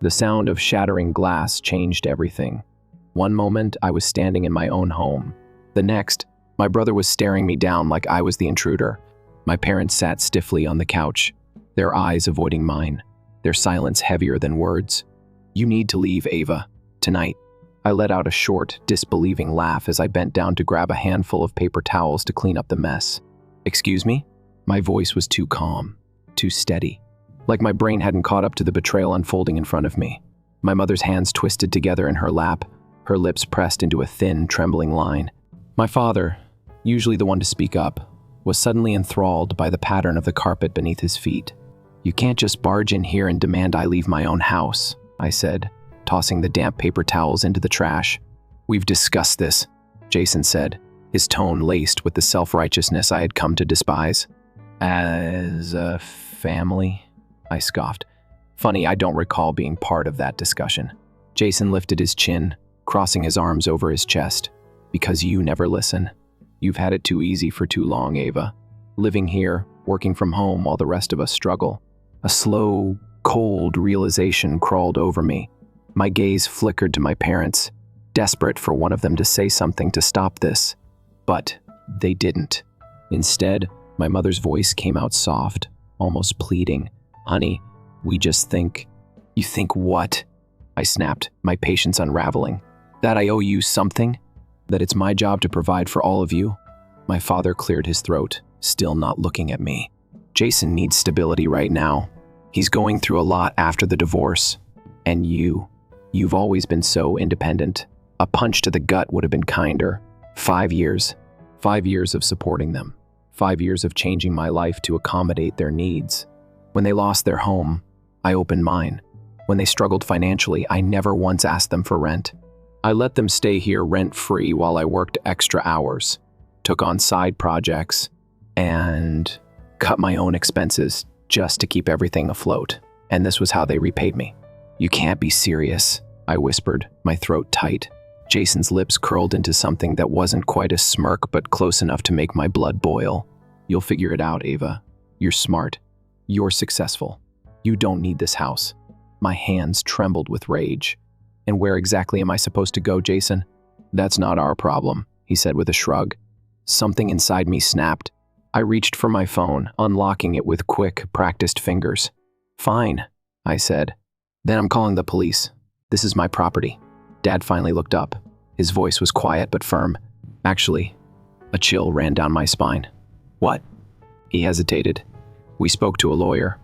The sound of shattering glass changed everything. One moment, I was standing in my own home. The next, my brother was staring me down like I was the intruder. My parents sat stiffly on the couch, their eyes avoiding mine, their silence heavier than words. "You need to leave, Ava. Tonight." I let out a short, disbelieving laugh as I bent down to grab a handful of paper towels to clean up the mess. "Excuse me?" My voice was too calm, too steady, like my brain hadn't caught up to the betrayal unfolding in front of me. My mother's hands twisted together in her lap, her lips pressed into a thin, trembling line. My father, usually the one to speak up, was suddenly enthralled by the pattern of the carpet beneath his feet. "You can't just barge in here and demand I leave my own house," I said, tossing the damp paper towels into the trash. "We've discussed this," Jason said, his tone laced with the self-righteousness I had come to despise. "As a family?" I scoffed. Funny, I don't recall being part of that discussion. Jason lifted his chin, crossing his arms over his chest. "Because you never listen. You've had it too easy for too long, Ava. Living here, working from home while the rest of us struggle." A slow, cold realization crawled over me. My gaze flickered to my parents, desperate for one of them to say something to stop this. But they didn't. Instead, my mother's voice came out soft, almost pleading. "Honey, we just think." "You think what?" I snapped, my patience unraveling. "That I owe you something? That it's my job to provide for all of you?" My father cleared his throat, still not looking at me. "Jason needs stability right now. He's going through a lot after the divorce. And you've always been so independent. A punch to the gut would have been kinder. 5 years. 5 years of supporting them. 5 years of changing my life to accommodate their needs. When they lost their home, I opened mine. When they struggled financially, I never once asked them for rent. I let them stay here rent-free while I worked extra hours, took on side projects, and cut my own expenses just to keep everything afloat. And this was how they repaid me." "You can't be serious," I whispered, my throat tight. Jason's lips curled into something that wasn't quite a smirk but close enough to make my blood boil. "You'll figure it out, Ava. You're smart. You're successful. You don't need this house." My hands trembled with rage. "And where exactly am I supposed to go, Jason?" "That's not our problem," he said with a shrug. Something inside me snapped. I reached for my phone, unlocking it with quick, practiced fingers. "Fine," I said. "Then I'm calling the police. This is my property." Dad finally looked up. His voice was quiet but firm. "Actually," a chill ran down my spine. "What?" He hesitated. "We spoke to a lawyer."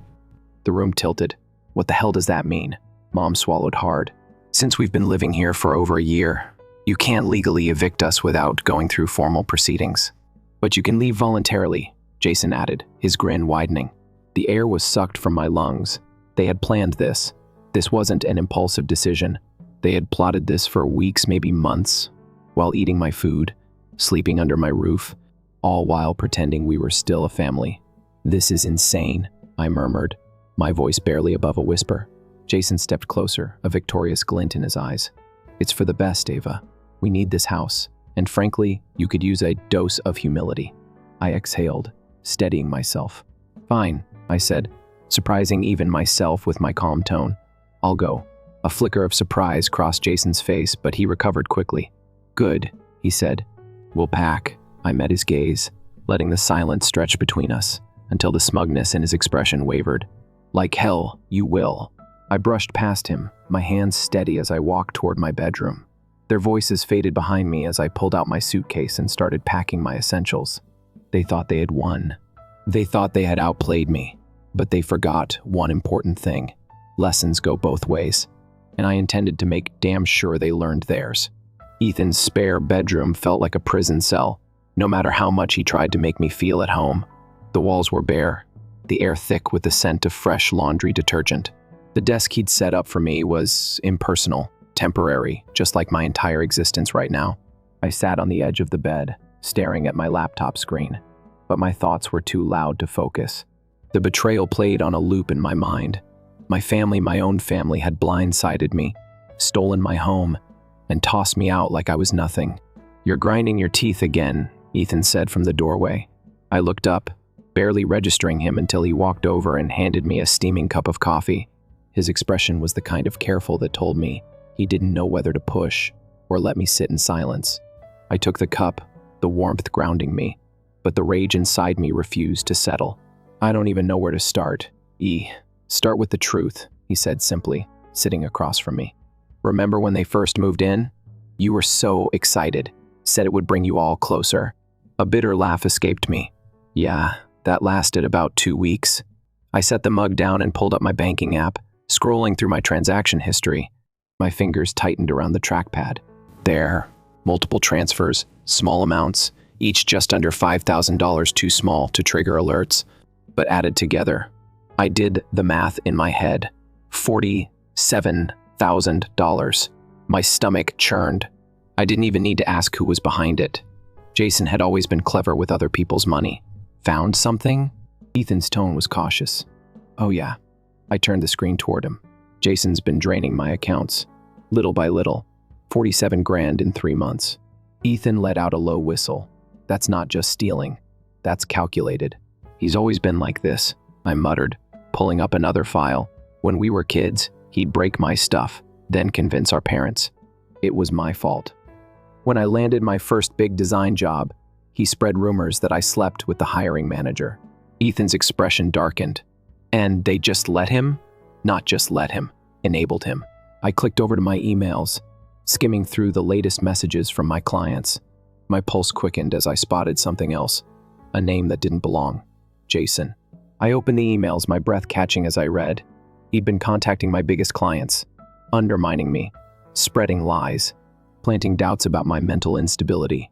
The room tilted. "What the hell does that mean?" Mom swallowed hard. "Since we've been living here for over a year, you can't legally evict us without going through formal proceedings. But you can leave voluntarily," Jason added, his grin widening. The air was sucked from my lungs. They had planned this. This wasn't an impulsive decision. They had plotted this for weeks, maybe months, while eating my food, sleeping under my roof, all while pretending we were still a family. "This is insane," I murmured, my voice barely above a whisper. Jason stepped closer, a victorious glint in his eyes. "It's for the best, Ava. We need this house. And frankly, you could use a dose of humility." I exhaled, steadying myself. "Fine," I said, surprising even myself with my calm tone. "I'll go." A flicker of surprise crossed Jason's face, but he recovered quickly. "Good," he said. "We'll pack." I met his gaze, letting the silence stretch between us, until the smugness in his expression wavered. "Like hell, you will." I brushed past him, my hands steady as I walked toward my bedroom. Their voices faded behind me as I pulled out my suitcase and started packing my essentials. They thought they had won. They thought they had outplayed me, but they forgot one important thing. Lessons go both ways, and I intended to make damn sure they learned theirs. Ethan's spare bedroom felt like a prison cell, no matter how much he tried to make me feel at home. The walls were bare, the air thick with the scent of fresh laundry detergent. The desk he'd set up for me was impersonal, temporary, just like my entire existence right now. I sat on the edge of the bed, staring at my laptop screen, but my thoughts were too loud to focus. The betrayal played on a loop in my mind. My family, my own family, had blindsided me, stolen my home, and tossed me out like I was nothing. "You're grinding your teeth again," Ethan said from the doorway. I looked up, barely registering him until he walked over and handed me a steaming cup of coffee. His expression was the kind of careful that told me he didn't know whether to push or let me sit in silence. I took the cup, the warmth grounding me, but the rage inside me refused to settle. I don't even know where to start. Start with the truth, he said simply, sitting across from me. Remember when they first moved in? You were so excited, said it would bring you all closer. A bitter laugh escaped me. Yeah, that lasted about 2 weeks. I set the mug down and pulled up my banking app, scrolling through my transaction history. My fingers tightened around the trackpad. There, multiple transfers, small amounts, each just under $5,000 too small to trigger alerts, but added together. I did the math in my head. $47,000. My stomach churned. I didn't even need to ask who was behind it. Jason had always been clever with other people's money. Found something? Ethan's tone was cautious. Oh yeah. I turned the screen toward him. Jason's been draining my accounts. Little by little. 47 grand in 3 months. Ethan let out a low whistle. That's not just stealing. That's calculated. He's always been like this, I muttered, pulling up another file. When we were kids, he'd break my stuff, then convince our parents. It was my fault. When I landed my first big design job, he spread rumors that I slept with the hiring manager. Ethan's expression darkened. And they just let him? Not just let him, enabled him. I clicked over to my emails, skimming through the latest messages from my clients. My pulse quickened as I spotted something else, a name that didn't belong. Jason. I opened the emails, my breath catching as I read. He'd been contacting my biggest clients, undermining me, spreading lies, planting doubts about my mental instability.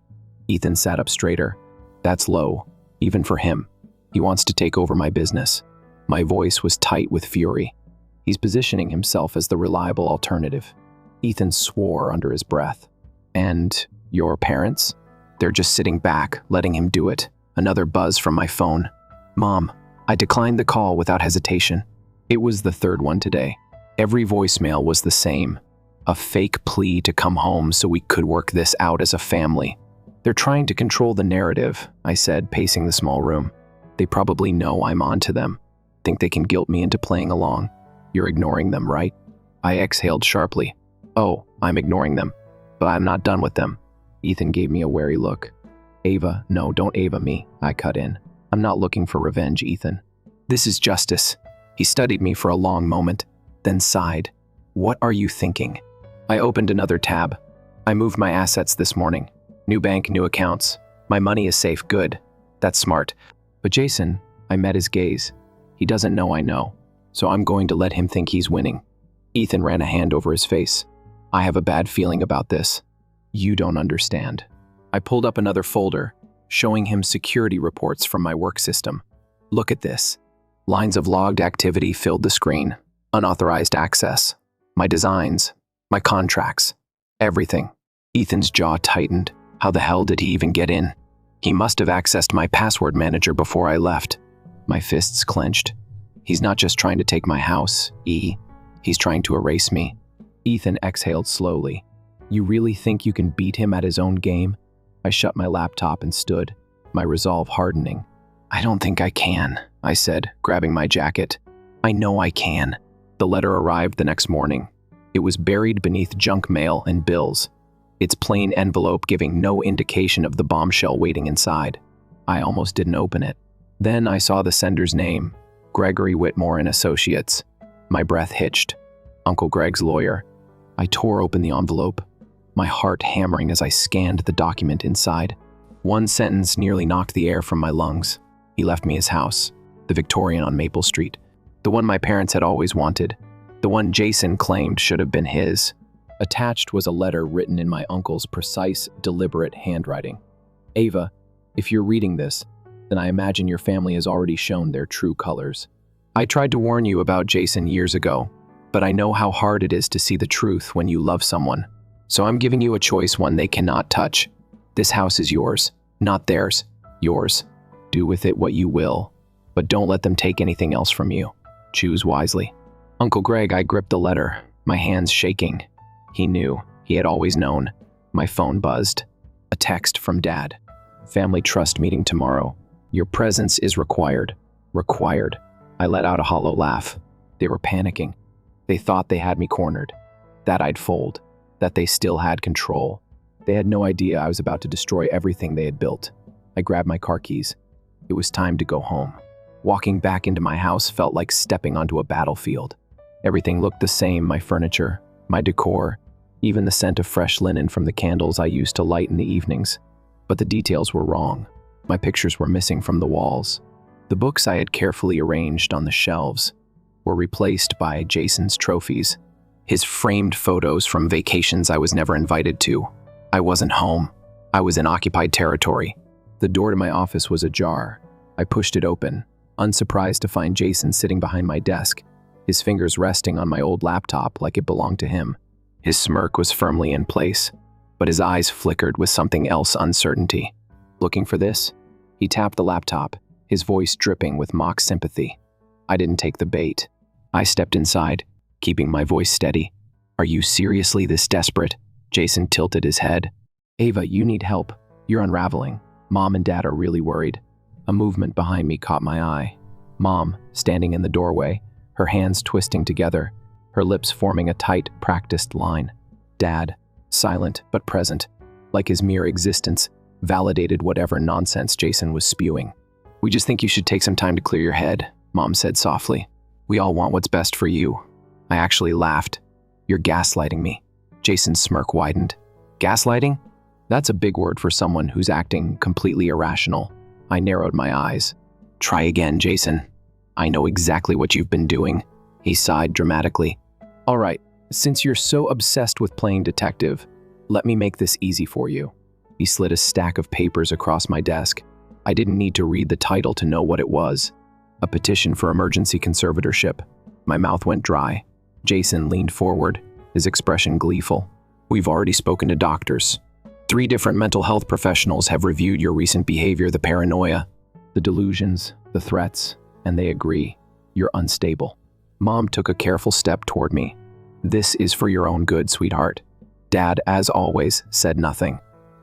Ethan sat up straighter. That's low, even for him. He wants to take over my business. My voice was tight with fury. He's positioning himself as the reliable alternative. Ethan swore under his breath. And your parents? They're just sitting back, letting him do it. Another buzz from my phone. Mom. I declined the call without hesitation. It was the third one today. Every voicemail was the same. A fake plea to come home so we could work this out as a family. They're trying to control the narrative, I said, pacing the small room. They probably know I'm on to them. Think they can guilt me into playing along. You're ignoring them, right? I exhaled sharply. Oh, I'm ignoring them. But I'm not done with them. Ethan gave me a wary look. Ava, no, don't Ava me, I cut in. I'm not looking for revenge, Ethan. This is justice. He studied me for a long moment, then sighed. What are you thinking? I opened another tab. I moved my assets this morning. New bank, new accounts. My money is safe, good. That's smart. But Jason, I met his gaze. He doesn't know I know, so I'm going to let him think he's winning. Ethan ran a hand over his face. I have a bad feeling about this. You don't understand. I pulled up another folder, showing him security reports from my work system. Look at this. Lines of logged activity filled the screen. Unauthorized access. My designs. My contracts. Everything. Ethan's jaw tightened. How the hell did he even get in? He must have accessed my password manager before I left. My fists clenched. He's not just trying to take my house, He's trying to erase me. Ethan exhaled slowly. You really think you can beat him at his own game? I shut my laptop and stood, my resolve hardening. I don't think I can, I said, grabbing my jacket. I know I can. The letter arrived the next morning. It was buried beneath junk mail and bills, its plain envelope giving no indication of the bombshell waiting inside. I almost didn't open it. Then I saw the sender's name, Gregory Whitmore and Associates. My breath hitched. Uncle Greg's lawyer. I tore open the envelope, my heart hammering as I scanned the document inside. One sentence nearly knocked the air from my lungs. He left me his house, the Victorian on Maple Street, the one my parents had always wanted, the one Jason claimed should have been his. Attached was a letter written in my uncle's precise, deliberate handwriting. Ava, if you're reading this, then I imagine your family has already shown their true colors. I tried to warn you about Jason years ago, but I know how hard it is to see the truth when you love someone. So I'm giving you a choice, one they cannot touch. This house is yours, not theirs, yours. Do with it what you will, but don't let them take anything else from you. Choose wisely. Uncle Greg, I gripped the letter, my hands shaking. He knew. He had always known. My phone buzzed. A text from Dad. Family trust meeting tomorrow. Your presence is required. Required. I let out a hollow laugh. They were panicking. They thought they had me cornered, that I'd fold, that they still had control. They had no idea I was about to destroy everything they had built. I grabbed my car keys. It was time to go home. Walking back into my house felt like stepping onto a battlefield. Everything looked the same, my furniture, my decor, even the scent of fresh linen from the candles I used to light in the evenings. But the details were wrong. My pictures were missing from the walls. The books I had carefully arranged on the shelves were replaced by Jason's trophies, his framed photos from vacations I was never invited to. I wasn't home. I was in occupied territory. The door to my office was ajar. I pushed it open, unsurprised to find Jason sitting behind my desk, his fingers resting on my old laptop like it belonged to him. His smirk was firmly in place, but his eyes flickered with something else, uncertainty. Looking for this? He tapped the laptop, his voice dripping with mock sympathy. I didn't take the bait. I stepped inside, keeping my voice steady. Are you seriously this desperate? Jason tilted his head. Ava, you need help. You're unraveling. Mom and Dad are really worried. A movement behind me caught my eye. Mom, standing in the doorway, her hands twisting together, her lips forming a tight, practiced line. Dad, silent but present, like his mere existence, validated whatever nonsense Jason was spewing. We just think you should take some time to clear your head, Mom said softly. We all want what's best for you. I actually laughed. You're gaslighting me. Jason's smirk widened. Gaslighting? That's a big word for someone who's acting completely irrational. I narrowed my eyes. Try again, Jason. I know exactly what you've been doing. He sighed dramatically. All right, since you're so obsessed with playing detective, let me make this easy for you. He slid a stack of papers across my desk. I didn't need to read the title to know what it was. A petition for emergency conservatorship. My mouth went dry. Jason leaned forward, his expression gleeful. We've already spoken to doctors. 3 different mental health professionals have reviewed your recent behavior, the paranoia, the delusions, the threats, and they agree. You're unstable. Mom took a careful step toward me. This is for your own good, sweetheart. Dad, as always, said nothing.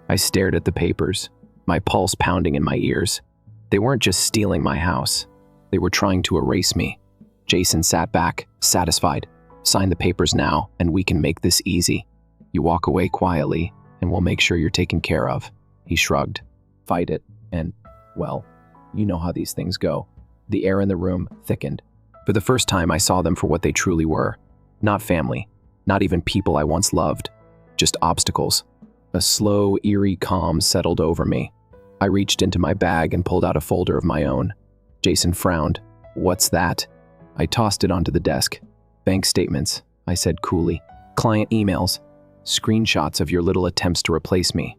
I stared at the papers, my pulse pounding in my ears. They weren't just stealing my house. They were trying to erase me. Jason sat back, satisfied. Sign the papers now, and we can make this easy. You walk away quietly, and we'll make sure you're taken care of. He shrugged. Fight it, and, well, you know how these things go. The air in the room thickened. For the first time, I saw them for what they truly were. Not family, not even people I once loved. Just obstacles. A slow, eerie calm settled over me. I reached into my bag and pulled out a folder of my own. Jason frowned. What's that? I tossed it onto the desk. Bank statements, I said coolly. Client emails. Screenshots of your little attempts to replace me.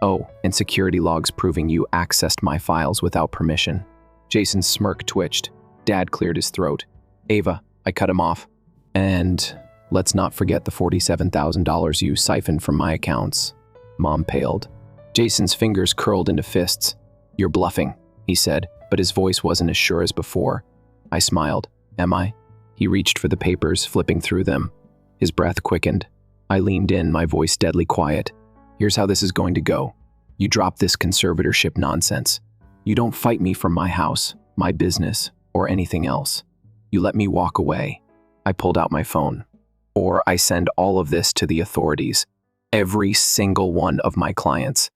Oh, and security logs proving you accessed my files without permission. Jason's smirk twitched. Dad cleared his throat. Ava, I cut him off. And let's not forget the $47,000 you siphoned from my accounts. Mom paled. Jason's fingers curled into fists. You're bluffing, he said, but his voice wasn't as sure as before. I smiled. Am I? He reached for the papers, flipping through them. His breath quickened. I leaned in, my voice deadly quiet. Here's how this is going to go. You drop this conservatorship nonsense. You don't fight me from my house, my business, or anything else. You let me walk away. I pulled out my phone. Or I send all of this to the authorities. Every single one of my clients.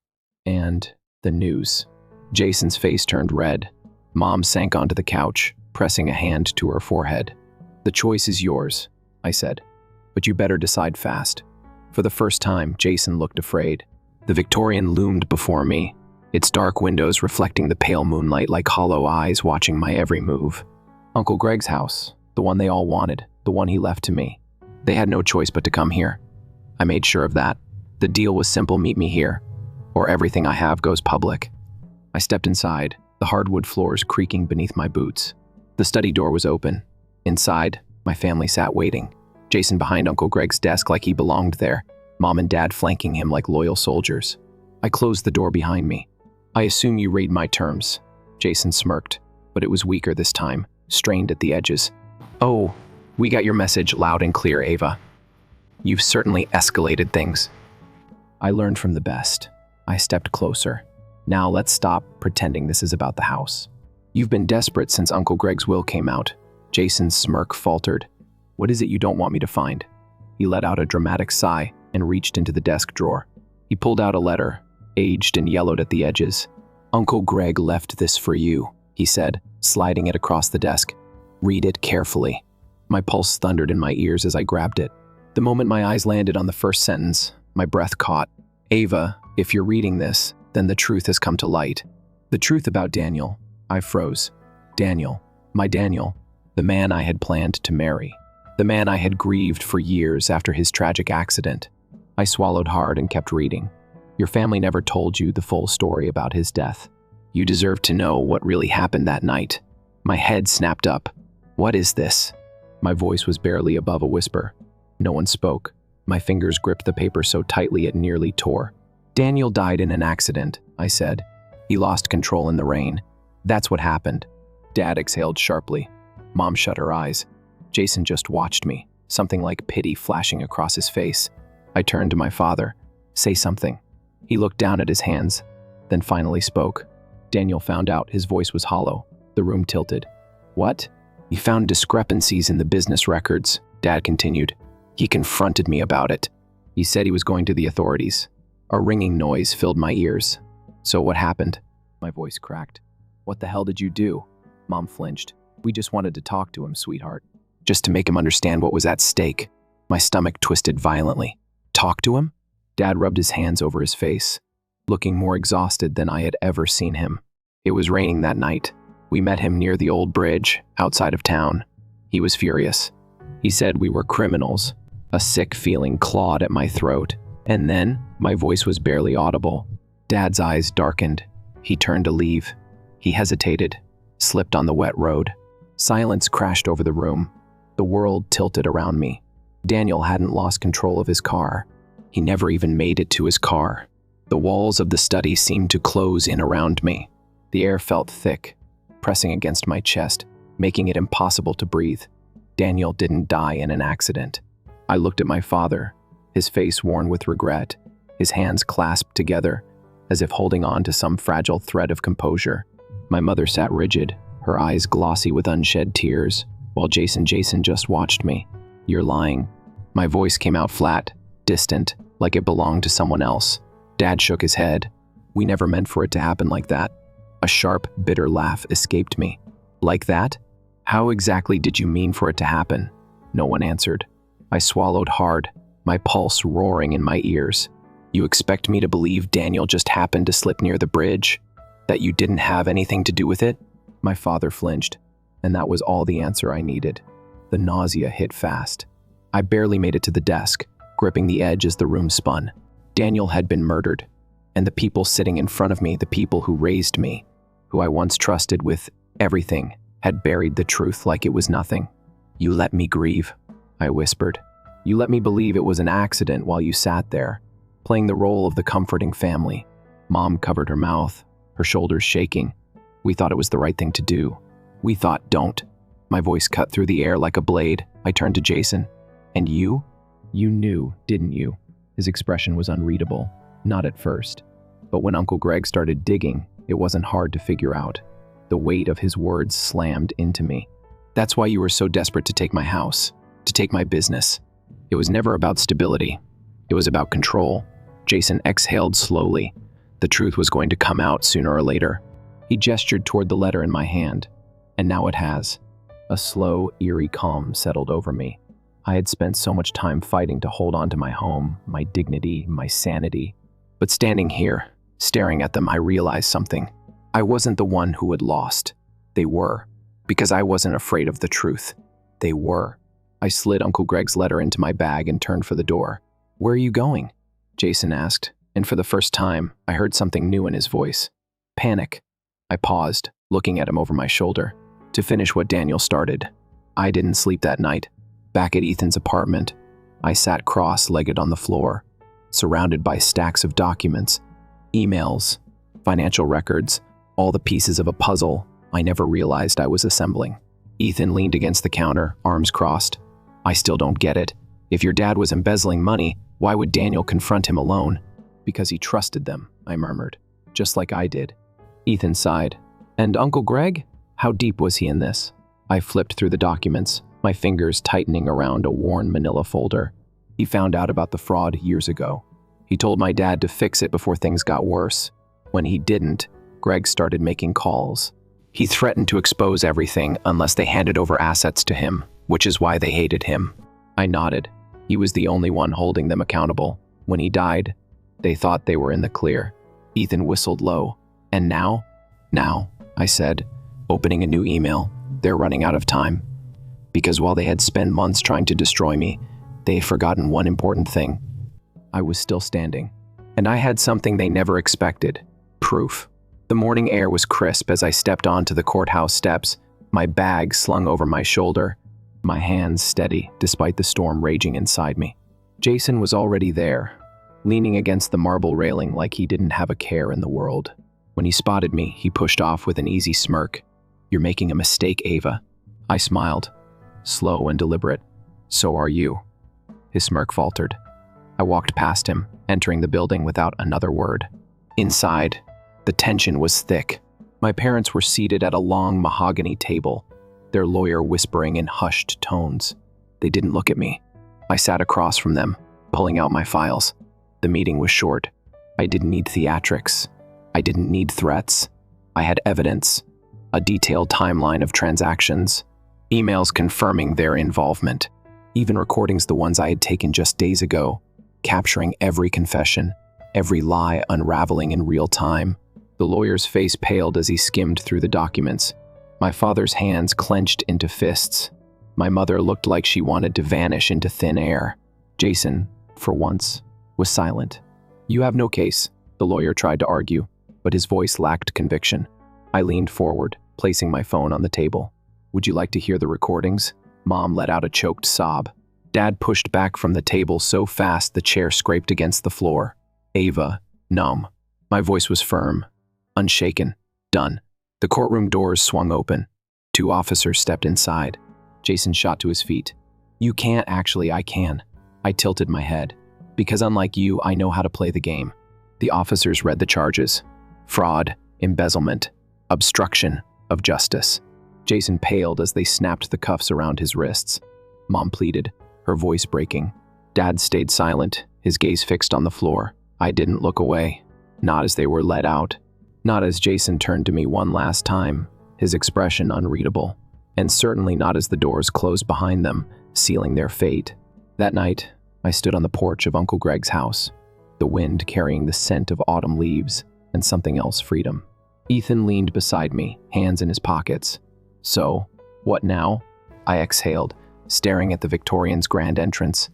And the news. Jason's face turned red. Mom sank onto the couch, pressing a hand to her forehead. The choice is yours, I said. But you better decide fast. For the first time, Jason looked afraid. The Victorian loomed before me, its dark windows reflecting the pale moonlight like hollow eyes watching my every move. Uncle Greg's house, the one they all wanted, the one he left to me. They had no choice but to come here. I made sure of that. The deal was simple, meet me here, or everything I have goes public. I stepped inside, the hardwood floors creaking beneath my boots. The study door was open. Inside, my family sat waiting. Jason behind Uncle Greg's desk like he belonged there, Mom and Dad flanking him like loyal soldiers. I closed the door behind me. I assume you read my terms. Jason smirked, but it was weaker this time, strained at the edges. Oh, we got your message loud and clear, Ava. You've certainly escalated things. I learned from the best. I stepped closer. Now let's stop pretending this is about the house. You've been desperate since Uncle Greg's will came out. Jason's smirk faltered. What is it you don't want me to find? He let out a dramatic sigh and reached into the desk drawer. He pulled out a letter, aged and yellowed at the edges. Uncle Greg left this for you, he said, sliding it across the desk. Read it carefully. My pulse thundered in my ears as I grabbed it. The moment my eyes landed on the first sentence, my breath caught. Ava, if you're reading this, then the truth has come to light. The truth about Daniel. I froze. Daniel, my Daniel, the man I had planned to marry. The man I had grieved for years after his tragic accident. I swallowed hard and kept reading. Your family never told you the full story about his death. You deserve to know what really happened that night. My head snapped up. What is this? My voice was barely above a whisper. No one spoke. My fingers gripped the paper so tightly it nearly tore. Daniel died in an accident, I said. He lost control in the rain. That's what happened. Dad exhaled sharply. Mom shut her eyes. Jason just watched me, something like pity flashing across his face. I turned to my father. Say something. He looked down at his hands, then finally spoke. Daniel found out. His voice was hollow. The room tilted. What? He found discrepancies in the business records, Dad continued. He confronted me about it. He said he was going to the authorities. A ringing noise filled my ears. So what happened? My voice cracked. What the hell did you do? Mom flinched. We just wanted to talk to him, sweetheart. Just to make him understand what was at stake. My stomach twisted violently. Talk to him? Dad rubbed his hands over his face, looking more exhausted than I had ever seen him. It was raining that night. We met him near the old bridge, outside of town. He was furious. He said we were criminals. A sick feeling clawed at my throat. And then, my voice was barely audible. Dad's eyes darkened. He turned to leave. He hesitated, slipped on the wet road. Silence crashed over the room. The world tilted around me. Daniel hadn't lost control of his car. He never even made it to his car. The walls of the study seemed to close in around me. The air felt thick, pressing against my chest, making it impossible to breathe. Daniel didn't die in an accident. I looked at my father, his face worn with regret, his hands clasped together, as if holding on to some fragile thread of composure. My mother sat rigid, her eyes glossy with unshed tears, while Jason just watched me. You're lying. My voice came out flat, distant, like it belonged to someone else. Dad shook his head. We never meant for it to happen like that. A sharp, bitter laugh escaped me. Like that? How exactly did you mean for it to happen? No one answered. I swallowed hard, my pulse roaring in my ears. You expect me to believe Daniel just happened to slip near the bridge? That you didn't have anything to do with it? My father flinched, and that was all the answer I needed. The nausea hit fast. I barely made it to the desk, gripping the edge as the room spun. Daniel had been murdered, and the people sitting in front of me, the people who raised me, who I once trusted with everything, had buried the truth like it was nothing. You let me grieve, I whispered. You let me believe it was an accident while you sat there, playing the role of the comforting family. Mom covered her mouth, her shoulders shaking. We thought it was the right thing to do. We thought, don't. My voice cut through the air like a blade. I turned to Jason. And you? You knew, didn't you? His expression was unreadable. Not at first. But when Uncle Greg started digging, it wasn't hard to figure out. The weight of his words slammed into me. That's why you were so desperate to take my house, to take my business. It was never about stability. It was about control. Jason exhaled slowly. The truth was going to come out sooner or later. He gestured toward the letter in my hand. And now it has. A slow, eerie calm settled over me. I had spent so much time fighting to hold on to my home, my dignity, my sanity. But standing here, staring at them, I realized something. I wasn't the one who had lost. They were. Because I wasn't afraid of the truth. They were. I slid Uncle Greg's letter into my bag and turned for the door. Where are you going? Jason asked, and for the first time, I heard something new in his voice. Panic. I paused, looking at him over my shoulder, to finish what Daniel started. I didn't sleep that night. Back at Ethan's apartment, I sat cross-legged on the floor, surrounded by stacks of documents, emails, financial records, all the pieces of a puzzle I never realized I was assembling. Ethan leaned against the counter, arms crossed. I still don't get it. If your dad was embezzling money, why would Daniel confront him alone? Because he trusted them, I murmured, just like I did. Ethan sighed. And Uncle Greg? How deep was he in this? I flipped through the documents, my fingers tightening around a worn manila folder. He found out about the fraud years ago. He told my dad to fix it before things got worse. When he didn't, Greg started making calls. He threatened to expose everything unless they handed over assets to him, which is why they hated him. I nodded. He was the only one holding them accountable. When he died, they thought they were in the clear. Ethan whistled low. And now? Now, I said, opening a new email. They're running out of time. Because while they had spent months trying to destroy me, they had forgotten one important thing. I was still standing. And I had something they never expected. Proof. The morning air was crisp as I stepped onto the courthouse steps, my bag slung over my shoulder, my hands steady despite the storm raging inside me. Jason was already there, leaning against the marble railing like he didn't have a care in the world. When he spotted me, he pushed off with an easy smirk. "You're making a mistake, Ava." I smiled, slow and deliberate. "So are you." His smirk faltered. I walked past him, entering the building without another word. Inside, the tension was thick. My parents were seated at a long mahogany table, their lawyer whispering in hushed tones. They didn't look at me. I sat across from them, pulling out my files. The meeting was short. I didn't need theatrics. I didn't need threats. I had evidence, a detailed timeline of transactions, emails confirming their involvement, even recordings the ones I had taken just days ago, capturing every confession, every lie unraveling in real time. The lawyer's face paled as he skimmed through the documents. My father's hands clenched into fists. My mother looked like she wanted to vanish into thin air. Jason, for once, was silent. "You have no case," the lawyer tried to argue, but his voice lacked conviction. I leaned forward, placing my phone on the table. "Would you like to hear the recordings?" Mom let out a choked sob. Dad pushed back from the table so fast the chair scraped against the floor. "Ava, numb." My voice was firm, unshaken. "Done." The courtroom doors swung open. 2 officers stepped inside. Jason shot to his feet. "You can't actually, I can." I tilted my head. "Because unlike you, I know how to play the game." The officers read the charges. Fraud, embezzlement, obstruction of justice. Jason paled as they snapped the cuffs around his wrists. Mom pleaded, her voice breaking. Dad stayed silent, his gaze fixed on the floor. I didn't look away, not as they were let out, not as Jason turned to me one last time, his expression unreadable, and certainly not as the doors closed behind them, sealing their fate. That night, I stood on the porch of Uncle Greg's house, the wind carrying the scent of autumn leaves and something else, freedom. Ethan leaned beside me, hands in his pockets. "So, what now?" I exhaled, staring at the Victorian's grand entrance,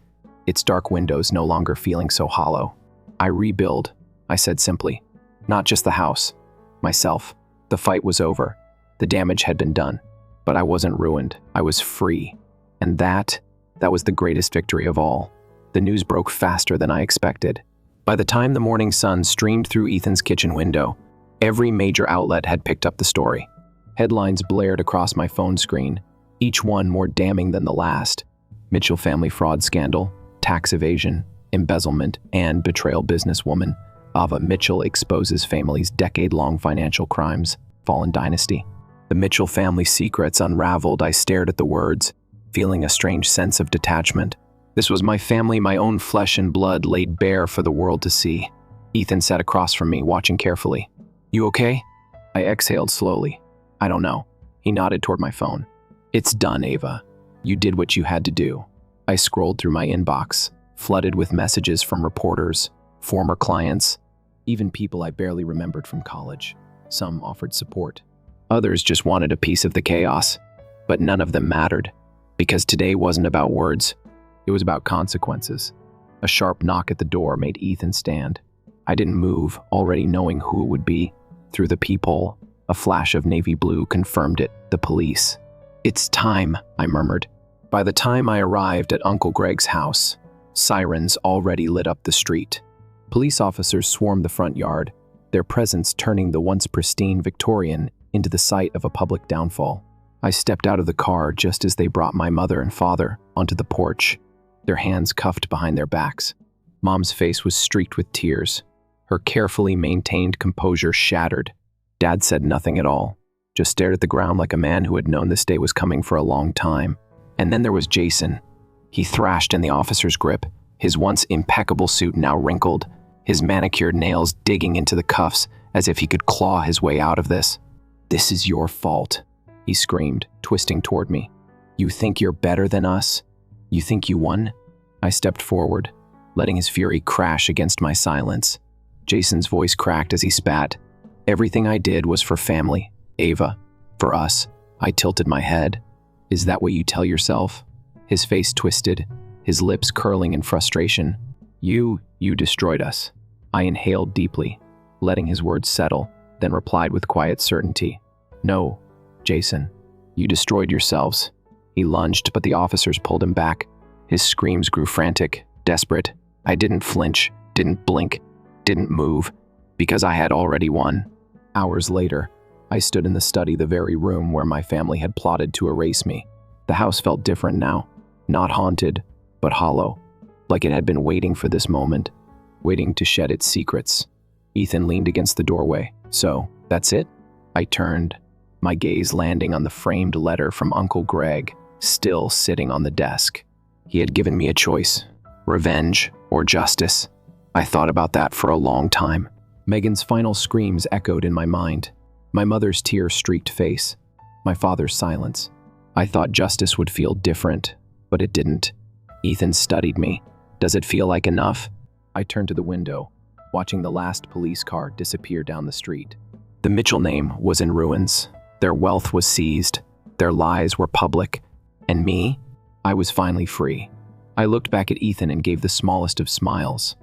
its dark windows no longer feeling so hollow. "I rebuild," I said simply. "Not just the house. Myself." The fight was over. The damage had been done. But I wasn't ruined. I was free. And that was the greatest victory of all. The news broke faster than I expected. By the time the morning sun streamed through Ethan's kitchen window, every major outlet had picked up the story. Headlines blared across my phone screen, each one more damning than the last. Mitchell family fraud scandal, tax evasion, embezzlement, and betrayal. Businesswoman Ava Mitchell exposes family's decade-long financial crimes. Fallen dynasty. The Mitchell family secrets unraveled. I stared at the words, feeling a strange sense of detachment. This was my family, my own flesh and blood laid bare for the world to see. Ethan sat across from me, watching carefully. "You okay?" I exhaled slowly. "I don't know." He nodded toward my phone. "It's done, Ava. You did what you had to do." I scrolled through my inbox, flooded with messages from reporters, former clients, even people I barely remembered from college. Some offered support. Others just wanted a piece of the chaos. But none of them mattered, because today wasn't about words. It was about consequences. A sharp knock at the door made Ethan stand. I didn't move, already knowing who it would be. Through the peephole, a flash of navy blue confirmed it, the police. "It's time," I murmured. By the time I arrived at Uncle Greg's house, sirens already lit up the street. Police officers swarmed the front yard, their presence turning the once pristine Victorian into the site of a public downfall. I stepped out of the car just as they brought my mother and father onto the porch, their hands cuffed behind their backs. Mom's face was streaked with tears, her carefully maintained composure shattered. Dad said nothing at all, just stared at the ground like a man who had known this day was coming for a long time. And then there was Jason. He thrashed in the officer's grip, his once impeccable suit now wrinkled, his manicured nails digging into the cuffs as if he could claw his way out of this. "This is your fault," he screamed, twisting toward me. "You think you're better than us? You think you won?" I stepped forward, letting his fury crash against my silence. Jason's voice cracked as he spat. "Everything I did was for family, Ava. For us." I tilted my head. "Is that what you tell yourself?" His face twisted, his lips curling in frustration. You destroyed us." I inhaled deeply, letting his words settle, then replied with quiet certainty. "No, Jason, you destroyed yourselves." He lunged, but the officers pulled him back. His screams grew frantic, desperate. I didn't flinch, didn't blink, didn't move, because I had already won. Hours later, I stood in the study, the very room where my family had plotted to erase me. The house felt different now, not haunted, but hollow, like it had been waiting for this moment, waiting to shed its secrets. Ethan leaned against the doorway. "So, that's it?" I turned, my gaze landing on the framed letter from Uncle Greg, still sitting on the desk. He had given me a choice, revenge or justice. I thought about that for a long time. Megan's final screams echoed in my mind, my mother's tear-streaked face, my father's silence. I thought justice would feel different, but it didn't. Ethan studied me. "Does it feel like enough?" I turned to the window, watching the last police car disappear down the street. The Mitchell name was in ruins. Their wealth was seized. Their lies were public. And me? I was finally free. I looked back at Ethan and gave the smallest of smiles.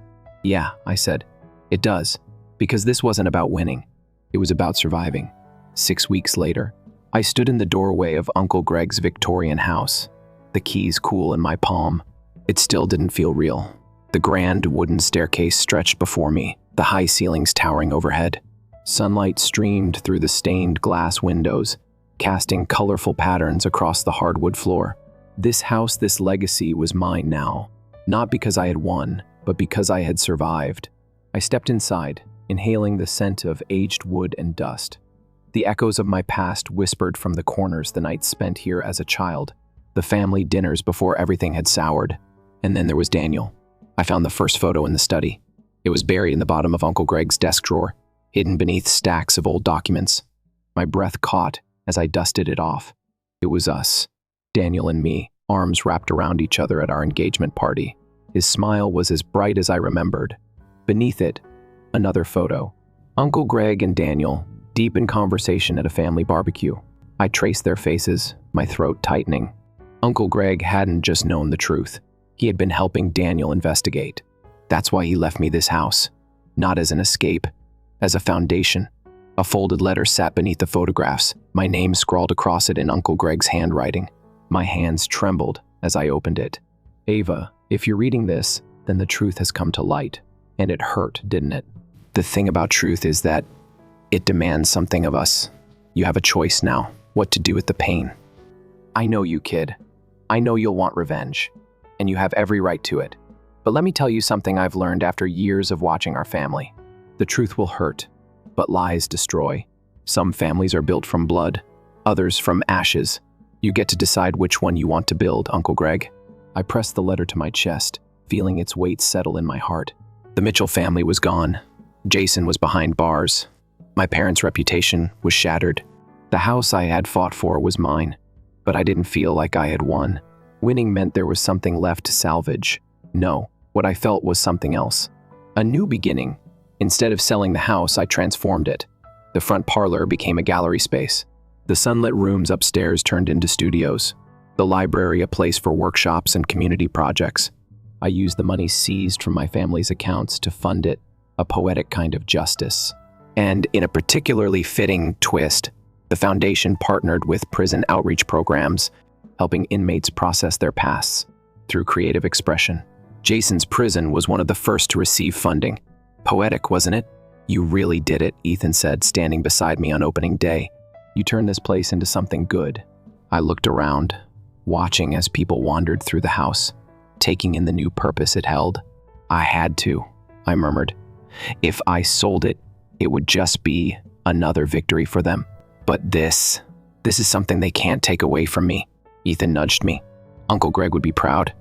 "Yeah," I said, "it does. Because this wasn't about winning. It was about surviving." 6 weeks later, I stood in the doorway of Uncle Greg's Victorian house, the keys cool in my palm. It still didn't feel real. The grand wooden staircase stretched before me, the high ceilings towering overhead. Sunlight streamed through the stained glass windows, casting colorful patterns across the hardwood floor. This house, this legacy was mine now, not because I had won, but because I had survived. I stepped inside, inhaling the scent of aged wood and dust. The echoes of my past whispered from the corners the nights spent here as a child, the family dinners before everything had soured. And then there was Daniel. I found the first photo in the study. It was buried in the bottom of Uncle Greg's desk drawer, hidden beneath stacks of old documents. My breath caught as I dusted it off. It was us, Daniel and me, arms wrapped around each other at our engagement party. His smile was as bright as I remembered. Beneath it, another photo. Uncle Greg and Daniel, deep in conversation at a family barbecue. I traced their faces, my throat tightening. Uncle Greg hadn't just known the truth. He had been helping Daniel investigate. That's why he left me this house. Not as an escape, as a foundation. A folded letter sat beneath the photographs, my name scrawled across it in Uncle Greg's handwriting. My hands trembled as I opened it. "Ava, if you're reading this, then the truth has come to light. And it hurt, didn't it? The thing about truth is that it demands something of us. You have a choice now, what to do with the pain. I know you, kid. I know you'll want revenge, and you have every right to it. But let me tell you something I've learned after years of watching our family. The truth will hurt, but lies destroy. Some families are built from blood, others from ashes. You get to decide which one you want to build, Uncle Greg." I pressed the letter to my chest, feeling its weight settle in my heart. The Mitchell family was gone. Jason was behind bars. My parents' reputation was shattered. The house I had fought for was mine, but I didn't feel like I had won. Winning meant there was something left to salvage. No, what I felt was something else. A new beginning. Instead of selling the house, I transformed it. The front parlor became a gallery space. The sunlit rooms upstairs turned into studios. The library a place for workshops and community projects. I used the money seized from my family's accounts to fund it, a poetic kind of justice. And in a particularly fitting twist, the foundation partnered with prison outreach programs, helping inmates process their pasts through creative expression. Jason's prison was one of the first to receive funding. Poetic, wasn't it? "You really did it," Ethan said, standing beside me on opening day. "You turned this place into something good." I looked around, watching as people wandered through the house, taking in the new purpose it held. "I had to," I murmured. "If I sold it, it would just be another victory for them. But this is something they can't take away from me." Ethan nudged me. Uncle Greg would be proud.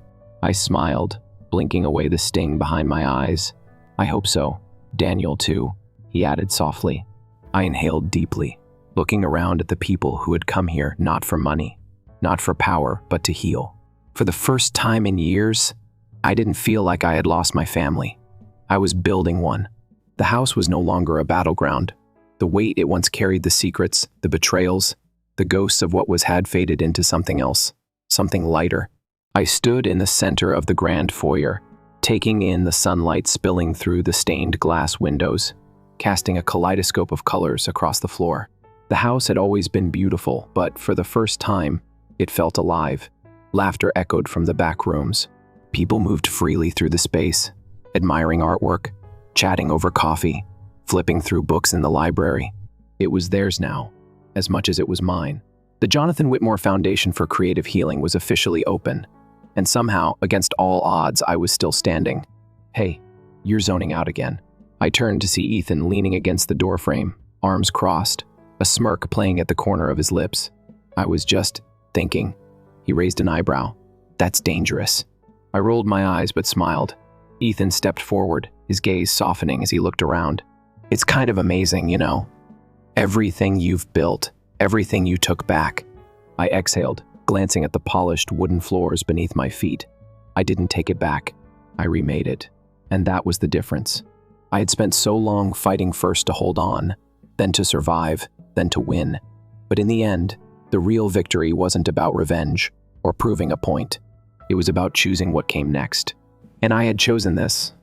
I smiled, blinking away the sting behind my eyes. I hope so. Daniel, too, he added softly. I inhaled deeply, looking around at the people who had come here not for money, not for power, but to heal. For the first time in years, I didn't feel like I had lost my family. I was building one. The house was no longer a battleground. The weight it once carried, the secrets, the betrayals, the ghosts of what had faded into something else, something lighter. I stood in the center of the grand foyer, taking in the sunlight spilling through the stained glass windows, casting a kaleidoscope of colors across the floor. The house had always been beautiful, but for the first time, it felt alive. Laughter echoed from the back rooms. People moved freely through the space, admiring artwork, chatting over coffee, flipping through books in the library. It was theirs now, as much as it was mine. The Jonathan Whitmore Foundation for Creative Healing was officially open, and somehow, against all odds, I was still standing. Hey, you're zoning out again. I turned to see Ethan leaning against the doorframe, arms crossed, a smirk playing at the corner of his lips. I was just thinking. He raised an eyebrow. That's dangerous. I rolled my eyes but smiled. Ethan stepped forward, his gaze softening as he looked around. It's kind of amazing, you know. Everything you've built, everything you took back. I exhaled, glancing at the polished wooden floors beneath my feet. I didn't take it back. I remade it. And that was the difference. I had spent so long fighting first to hold on, then to survive, then to win. But in the end, the real victory wasn't about revenge or proving a point. It was about choosing what came next. And I had chosen this.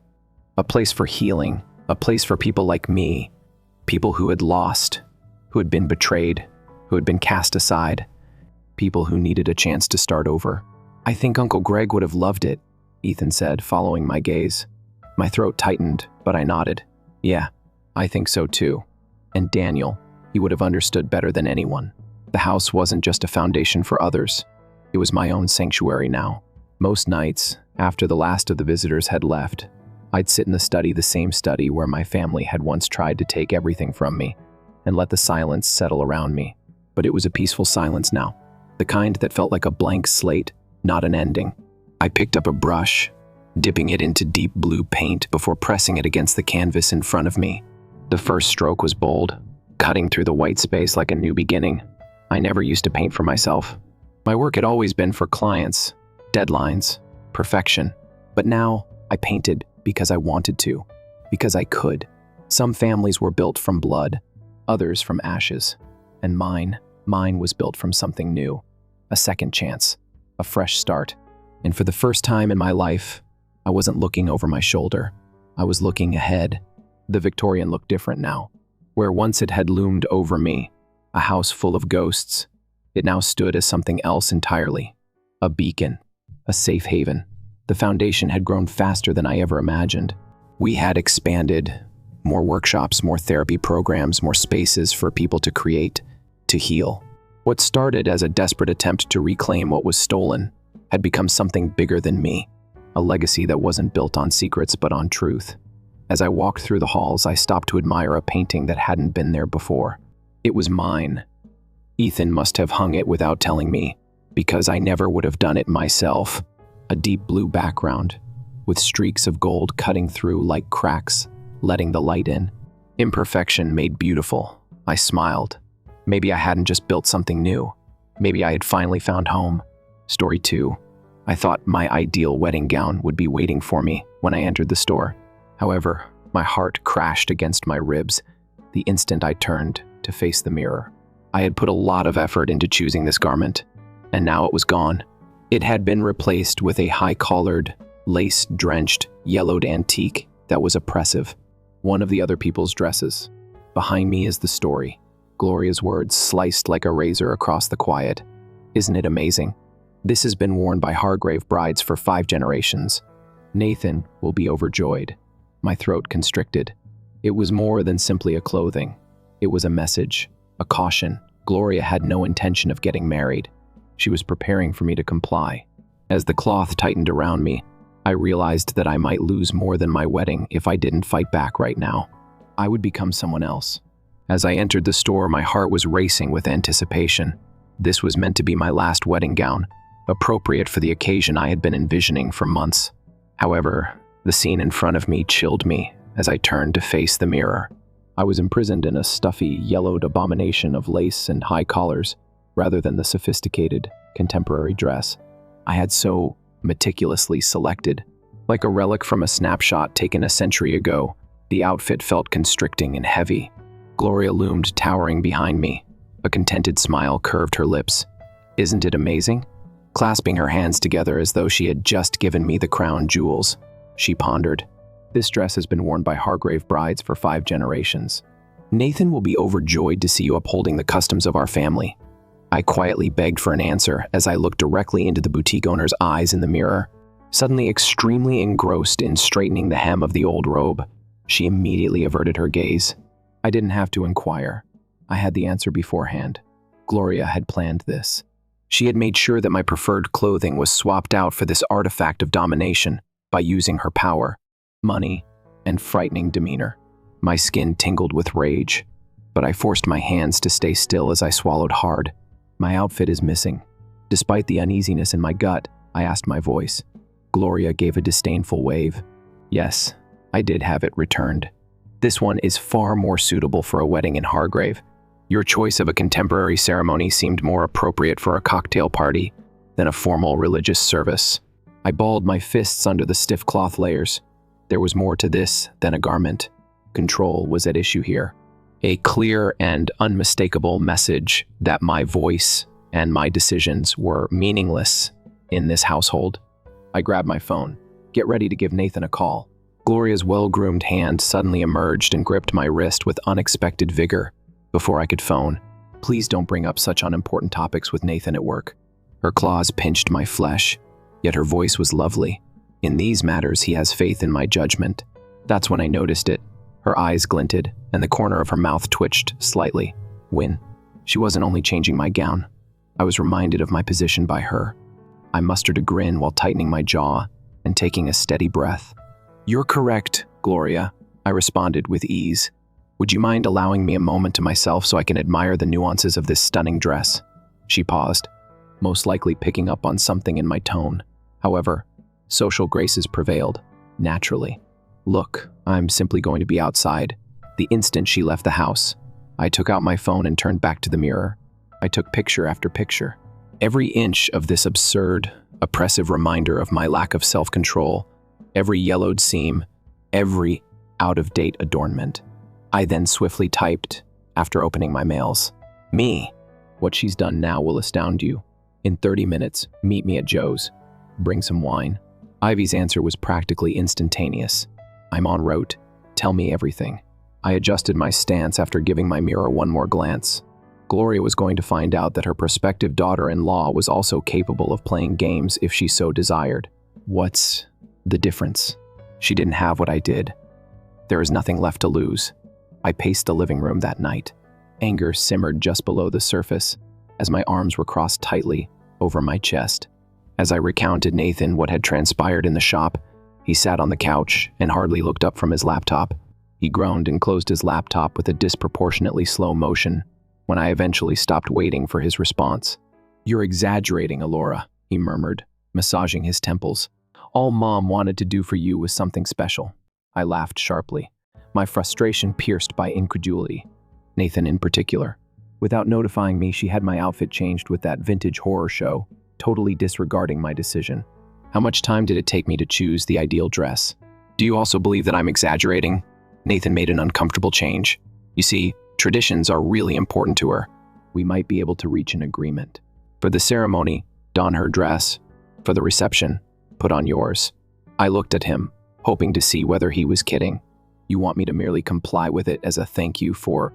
A place for healing, a place for people like me, people who had lost, who had been betrayed, who had been cast aside, people who needed a chance to start over. I think Uncle Greg would have loved it, Ethan said, following my gaze. My throat tightened, but I nodded. Yeah, I think so too. And Daniel, he would have understood better than anyone. The house wasn't just a foundation for others. It was my own sanctuary now. Most nights, after the last of the visitors had left, I'd sit in the same study where my family had once tried to take everything from me, and let the silence settle around me. But it was a peaceful silence now, the kind that felt like a blank slate, not an ending. I picked up a brush, dipping it into deep blue paint before pressing it against the canvas in front of me. The first stroke was bold, cutting through the white space like a new beginning. I never used to paint for myself. My work had always been for clients, deadlines, perfection. But now I painted because I wanted to, because I could. Some families were built from blood, others from ashes. And mine was built from something new, a second chance, a fresh start. And for the first time in my life, I wasn't looking over my shoulder. I was looking ahead. The Victorian looked different now. Where once it had loomed over me, a house full of ghosts, it now stood as something else entirely. A beacon, a safe haven. The foundation had grown faster than I ever imagined. We had expanded. More workshops, more therapy programs, more spaces for people to create, to heal. What started as a desperate attempt to reclaim what was stolen had become something bigger than me, a legacy that wasn't built on secrets but on truth. As I walked through the halls, I stopped to admire a painting that hadn't been there before. It was mine. Ethan must have hung it without telling me, because I never would have done it myself. A deep blue background, with streaks of gold cutting through like cracks, letting the light in. Imperfection made beautiful. I smiled. Maybe I hadn't just built something new. Maybe I had finally found home. Story 2. I thought my ideal wedding gown would be waiting for me when I entered the store. However, my heart crashed against my ribs the instant I turned to face the mirror. I had put a lot of effort into choosing this garment, and now it was gone. It had been replaced with a high-collared, lace-drenched, yellowed antique that was oppressive. One of the other people's dresses. Behind me is the story. Gloria's words sliced like a razor across the quiet. Isn't it amazing? This has been worn by Hargrave brides for 5 generations. Nathan will be overjoyed. My throat constricted. It was more than simply a clothing. It was a message, a caution. Gloria had no intention of getting married. She was preparing for me to comply. As the cloth tightened around me, I realized that I might lose more than my wedding if I didn't fight back right now. I would become someone else. As I entered the store, my heart was racing with anticipation. This was meant to be my last wedding gown, appropriate for the occasion I had been envisioning for months. However, the scene in front of me chilled me as I turned to face the mirror. I was imprisoned in a stuffy, yellowed abomination of lace and high collars, rather than the sophisticated, contemporary dress I had so meticulously selected. Like a relic from a snapshot taken a century ago, the outfit felt constricting and heavy. Gloria loomed towering behind me. A contented smile curved her lips. "Isn't it amazing?" Clasping her hands together as though she had just given me the crown jewels, she pondered. "This dress has been worn by Hargrave brides for 5 generations. Nathan will be overjoyed to see you upholding the customs of our family." I quietly begged for an answer as I looked directly into the boutique owner's eyes in the mirror. Suddenly extremely engrossed in straightening the hem of the old robe, she immediately averted her gaze. I didn't have to inquire. I had the answer beforehand. Gloria had planned this. She had made sure that my preferred clothing was swapped out for this artifact of domination by using her power, money, and frightening demeanor. My skin tingled with rage, but I forced my hands to stay still as I swallowed hard. My outfit is missing. Despite the uneasiness in my gut, I asked my voice. Gloria gave a disdainful wave. "Yes, I did have it returned. This one is far more suitable for a wedding in Hargrave. Your choice of a contemporary ceremony seemed more appropriate for a cocktail party than a formal religious service." I balled my fists under the stiff cloth layers. There was more to this than a garment. Control was at issue here. A clear and unmistakable message that my voice and my decisions were meaningless in this household. I grabbed my phone. "Get ready to give Nathan a call." Gloria's well-groomed hand suddenly emerged and gripped my wrist with unexpected vigor. Before I could phone, "Please don't bring up such unimportant topics with Nathan at work." Her claws pinched my flesh, yet her voice was lovely. "In these matters, he has faith in my judgment." That's when I noticed it. Her eyes glinted, and the corner of her mouth twitched slightly. Win. She wasn't only changing my gown. I was reminded of my position by her. I mustered a grin while tightening my jaw and taking a steady breath. "You're correct, Gloria," I responded with ease. "Would you mind allowing me a moment to myself so I can admire the nuances of this stunning dress?" She paused, most likely picking up on something in my tone. However, social graces prevailed, naturally. "Look, I'm simply going to be outside." The instant she left the house, I took out my phone and turned back to the mirror. I took picture after picture. Every inch of this absurd, oppressive reminder of my lack of self-control, every yellowed seam, every out-of-date adornment. I then swiftly typed, after opening my mails, "Me. What she's done now will astound you. In 30 minutes, meet me at Joe's. Bring some wine." Ivy's answer was practically instantaneous. "I'm en route. Tell me everything." I adjusted my stance after giving my mirror one more glance. Gloria was going to find out that her prospective daughter-in-law was also capable of playing games if she so desired. What's the difference? She didn't have what I did. There is nothing left to lose. I paced the living room that night. Anger simmered just below the surface as my arms were crossed tightly over my chest. As I recounted Nathan what had transpired in the shop, he sat on the couch and hardly looked up from his laptop. He groaned and closed his laptop with a disproportionately slow motion when I eventually stopped waiting for his response. "You're exaggerating, Alora," he murmured, massaging his temples. "All Mom wanted to do for you was something special." I laughed sharply, my frustration pierced by incredulity. Nathan in particular. Without notifying me, she had my outfit changed with that vintage horror show, totally disregarding my decision. How much time did it take me to choose the ideal dress? "Do you also believe that I'm exaggerating?" Nathan made an uncomfortable change. "You see, traditions are really important to her. We might be able to reach an agreement. For the ceremony, don her dress. For the reception, put on yours." I looked at him, hoping to see whether he was kidding. "You want me to merely comply with it as a thank you for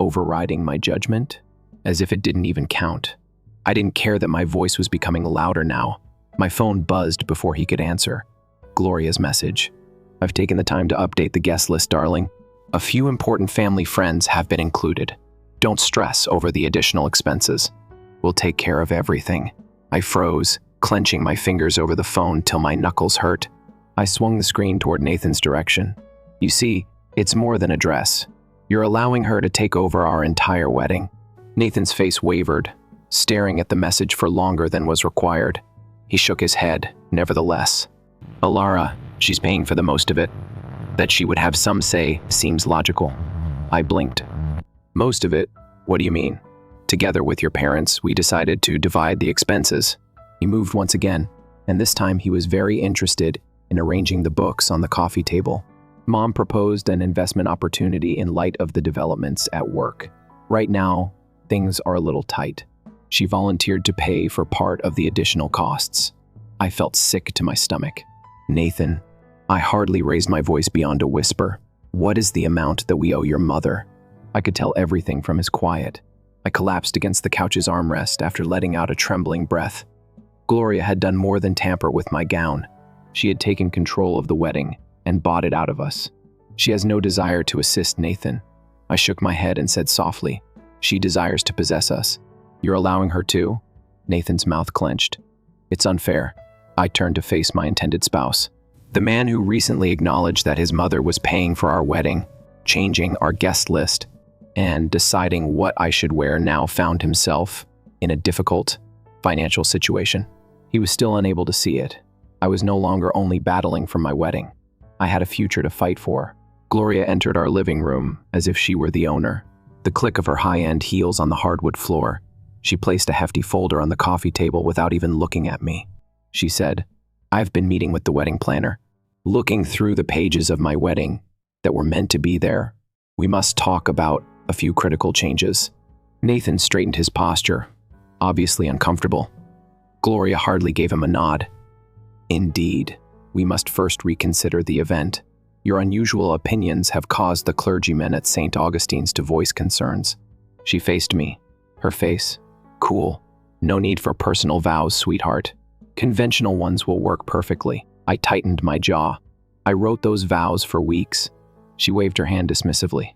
overriding my judgment?" As if it didn't even count. I didn't care that my voice was becoming louder now. My phone buzzed before he could answer. Gloria's message. "I've taken the time to update the guest list, darling. A few important family friends have been included. Don't stress over the additional expenses. We'll take care of everything." I froze, clenching my fingers over the phone till my knuckles hurt. I swung the screen toward Nathan's direction. "You see, it's more than a dress. You're allowing her to take over our entire wedding." Nathan's face wavered, staring at the message for longer than was required. He shook his head, nevertheless. Alara, she's paying for the most of it. That she would have some say seems logical. I blinked. Most of it? What do you mean? Together with your parents, we decided to divide the expenses. He moved once again, and this time he was very interested in arranging the books on the coffee table. Mom proposed an investment opportunity in light of the developments at work. Right now, things are a little tight. She volunteered to pay for part of the additional costs. I felt sick to my stomach. Nathan, I hardly raised my voice beyond a whisper. What is the amount that we owe your mother? I could tell everything from his quiet. I collapsed against the couch's armrest after letting out a trembling breath. Gloria had done more than tamper with my gown. She had taken control of the wedding and bought it out of us. She has no desire to assist Nathan. I shook my head and said softly, she desires to possess us. You're allowing her to? Nathan's mouth clenched. It's unfair. I turned to face my intended spouse. The man who recently acknowledged that his mother was paying for our wedding, changing our guest list, and deciding what I should wear now found himself in a difficult financial situation. He was still unable to see it. I was no longer only battling for my wedding. I had a future to fight for. Gloria entered our living room as if she were the owner. The click of her high-end heels on the hardwood floor. She placed a hefty folder on the coffee table without even looking at me. She said, I've been meeting with the wedding planner, looking through the pages of my wedding that were meant to be there. We must talk about a few critical changes. Nathan straightened his posture, obviously uncomfortable. Gloria hardly gave him a nod. Indeed, we must first reconsider the event. Your unusual opinions have caused the clergymen at St. Augustine's to voice concerns. She faced me, her face cool. No need for personal vows, sweetheart. Conventional ones will work perfectly. I tightened my jaw. I wrote those vows for weeks. She waved her hand dismissively.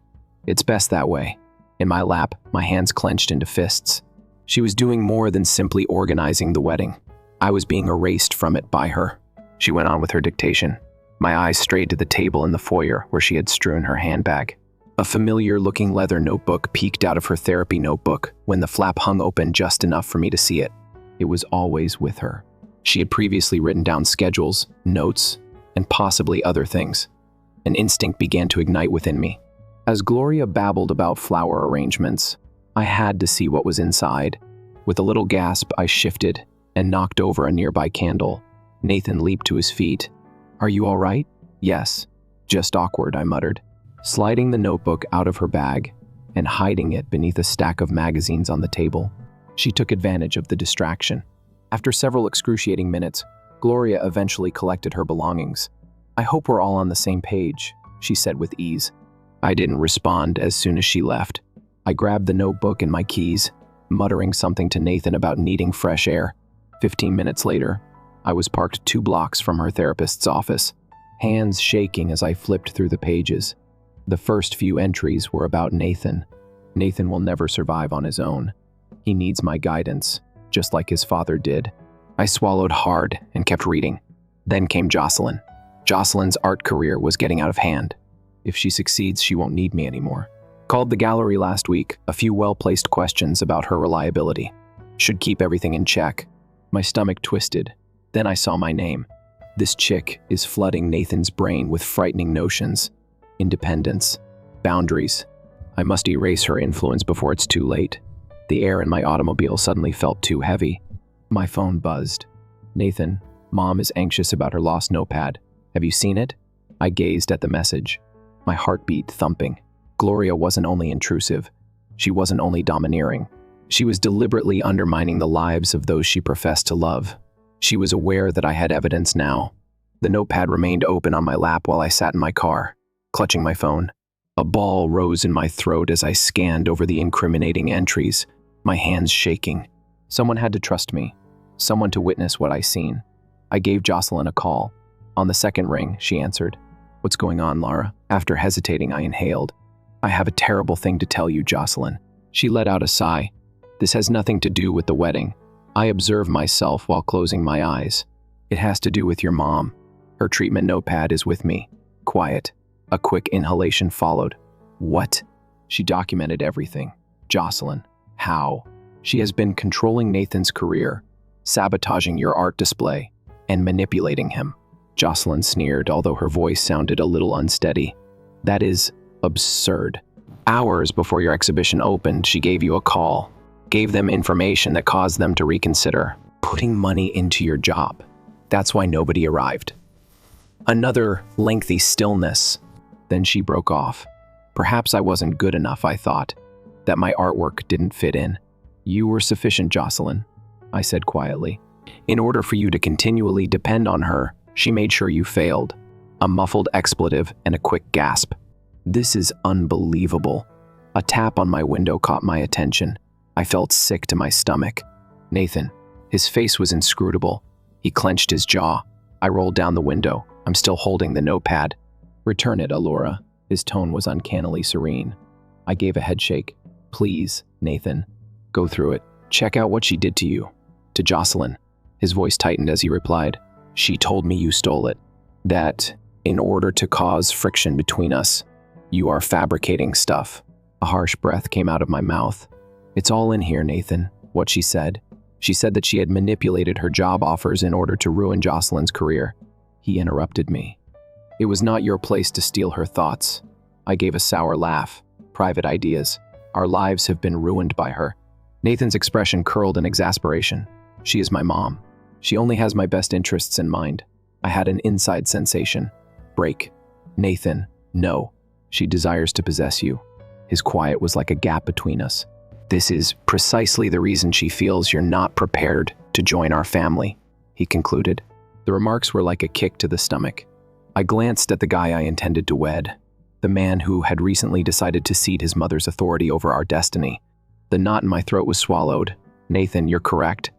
It's best that way. In my lap, my hands clenched into fists. She was doing more than simply organizing the wedding. I was being erased from it by her. She went on with her dictation. My eyes strayed to the table in the foyer where she had strewn her handbag. A familiar-looking leather notebook peeked out of her therapy notebook when the flap hung open just enough for me to see it. It was always with her. She had previously written down schedules, notes, and possibly other things. An instinct began to ignite within me. As Gloria babbled about flower arrangements, I had to see what was inside. With a little gasp, I shifted and knocked over a nearby candle. Nathan leaped to his feet. Are you all right? Yes. Just awkward, I muttered, sliding the notebook out of her bag and hiding it beneath a stack of magazines on the table. She took advantage of the distraction. After several excruciating minutes, Gloria eventually collected her belongings. I hope we're all on the same page, she said with ease. I didn't respond as soon as she left. I grabbed the notebook and my keys, muttering something to Nathan about needing fresh air. 15 minutes later, I was parked 2 blocks from her therapist's office, hands shaking as I flipped through the pages. The first few entries were about Nathan. Nathan will never survive on his own. He needs my guidance, just like his father did. I swallowed hard and kept reading. Then came Jocelyn. Jocelyn's art career was getting out of hand. If she succeeds, she won't need me anymore. Called the gallery last week, a few well-placed questions about her reliability. Should keep everything in check. My stomach twisted. Then I saw my name. This chick is flooding Nathan's brain with frightening notions. Independence. Boundaries. I must erase her influence before it's too late. The air in my automobile suddenly felt too heavy. My phone buzzed. Nathan, Mom is anxious about her lost notepad. Have you seen it? I gazed at the message, my heartbeat thumping. Gloria wasn't only intrusive. She wasn't only domineering. She was deliberately undermining the lives of those she professed to love. She was aware that I had evidence now. The notepad remained open on my lap while I sat in my car, clutching my phone. A ball rose in my throat as I scanned over the incriminating entries, my hands shaking. Someone had to trust me, someone to witness what I seen. I gave Jocelyn a call. On the second ring, she answered. What's going on, Lara? After hesitating, I inhaled. I have a terrible thing to tell you, Jocelyn. She let out a sigh. This has nothing to do with the wedding. I observe myself while closing my eyes. It has to do with your mom. Her treatment notepad is with me. Quiet. A quick inhalation followed. What? She documented everything. Jocelyn. How? She has been controlling Nathan's career, sabotaging your art display, and manipulating him." Jocelyn sneered, although her voice sounded a little unsteady. "That is absurd. Hours before your exhibition opened, she gave you a call, gave them information that caused them to reconsider putting money into your job. That's why nobody arrived." Another lengthy stillness. Then she broke off. "Perhaps I wasn't good enough, I thought. That my artwork didn't fit in." "You were sufficient, Jocelyn," I said quietly. "In order for you to continually depend on her, she made sure you failed." A muffled expletive and a quick gasp. "This is unbelievable." A tap on my window caught my attention. I felt sick to my stomach. Nathan. His face was inscrutable. He clenched his jaw. I rolled down the window. I'm still holding the notepad. "Return it, Alora." His tone was uncannily serene. I gave a headshake. "Please, Nathan. Go through it. Check out what she did to you." To Jocelyn. His voice tightened as he replied, "She told me you stole it. That, in order to cause friction between us, you are fabricating stuff." A harsh breath came out of my mouth. "It's all in here, Nathan," what she said. She said that she had manipulated her job offers in order to ruin Jocelyn's career. He interrupted me. "It was not your place to steal her thoughts." I gave a sour laugh. "Private ideas. Our lives have been ruined by her." Nathan's expression curled in exasperation. "She is my mom. She only has my best interests in mind." I had an inside sensation. Break. "Nathan, no. She desires to possess you." His quiet was like a gap between us. "This is precisely the reason she feels you're not prepared to join our family," he concluded. The remarks were like a kick to the stomach. I glanced at the guy I intended to wed, the man who had recently decided to cede his mother's authority over our destiny. The knot in my throat was swallowed. "Nathan, you're correct."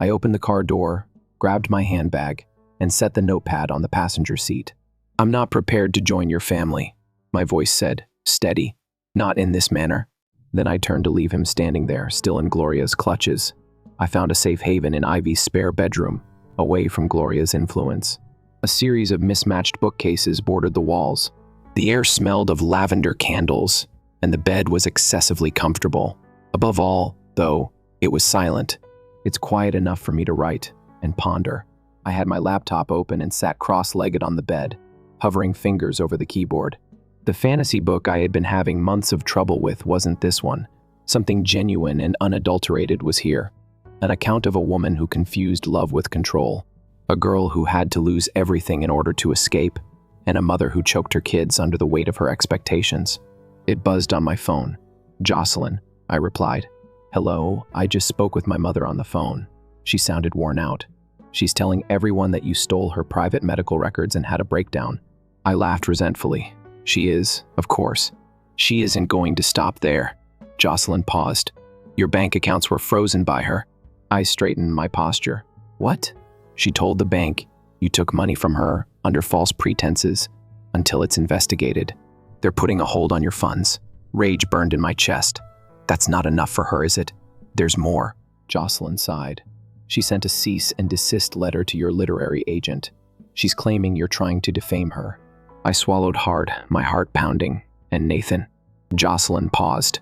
I opened the car door, grabbed my handbag, and set the notepad on the passenger seat. "I'm not prepared to join your family," my voice said, steady. "Not in this manner." Then I turned to leave him standing there, still in Gloria's clutches. I found a safe haven in Ivy's spare bedroom, away from Gloria's influence. A series of mismatched bookcases bordered the walls. The air smelled of lavender candles, and the bed was excessively comfortable. Above all, though, it was silent. It's quiet enough for me to write and ponder. I had my laptop open and sat cross-legged on the bed, hovering fingers over the keyboard. The fantasy book I had been having months of trouble with wasn't this one. Something genuine and unadulterated was here. An account of a woman who confused love with control, a girl who had to lose everything in order to escape, and a mother who choked her kids under the weight of her expectations. It buzzed on my phone. "Jocelyn," I replied. "Hello, I just spoke with my mother on the phone." She sounded worn out. "She's telling everyone that you stole her private medical records and had a breakdown." I laughed resentfully. "She is, of course. She isn't going to stop there." Jocelyn paused. "Your bank accounts were frozen by her." I straightened my posture. "What?" "She told the bank you took money from her under false pretenses until it's investigated. They're putting a hold on your funds." Rage burned in my chest. "That's not enough for her, is it? There's more." Jocelyn sighed. "She sent a cease and desist letter to your literary agent. She's claiming you're trying to defame her." I swallowed hard, my heart pounding. "And Nathan?" Jocelyn paused.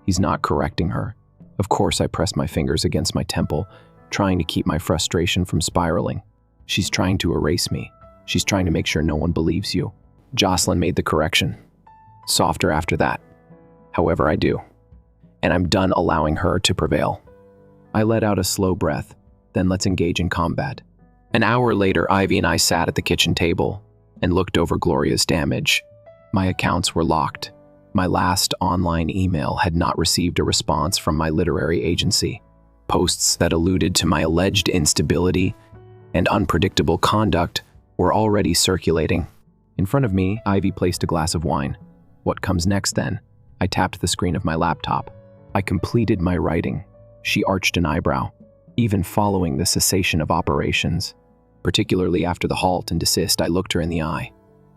"He's not correcting her." Of course, I pressed my fingers against my temple, trying to keep my frustration from spiraling. "She's trying to erase me. She's trying to make sure no one believes you." Jocelyn made the correction. "Softer after that. However, I do. And I'm done allowing her to prevail." I let out a slow breath. "Then let's engage in combat." An hour later, Ivy and I sat at the kitchen table and looked over Gloria's damage. My accounts were locked. My last online email had not received a response from my literary agency. Posts that alluded to my alleged instability and unpredictable conduct were already circulating. In front of me, Ivy placed a glass of wine. "What comes next, then?" I tapped the screen of my laptop. I completed my writing. She arched an eyebrow. Even following the cessation of operations, particularly after the halt and desist, I looked her in the eye.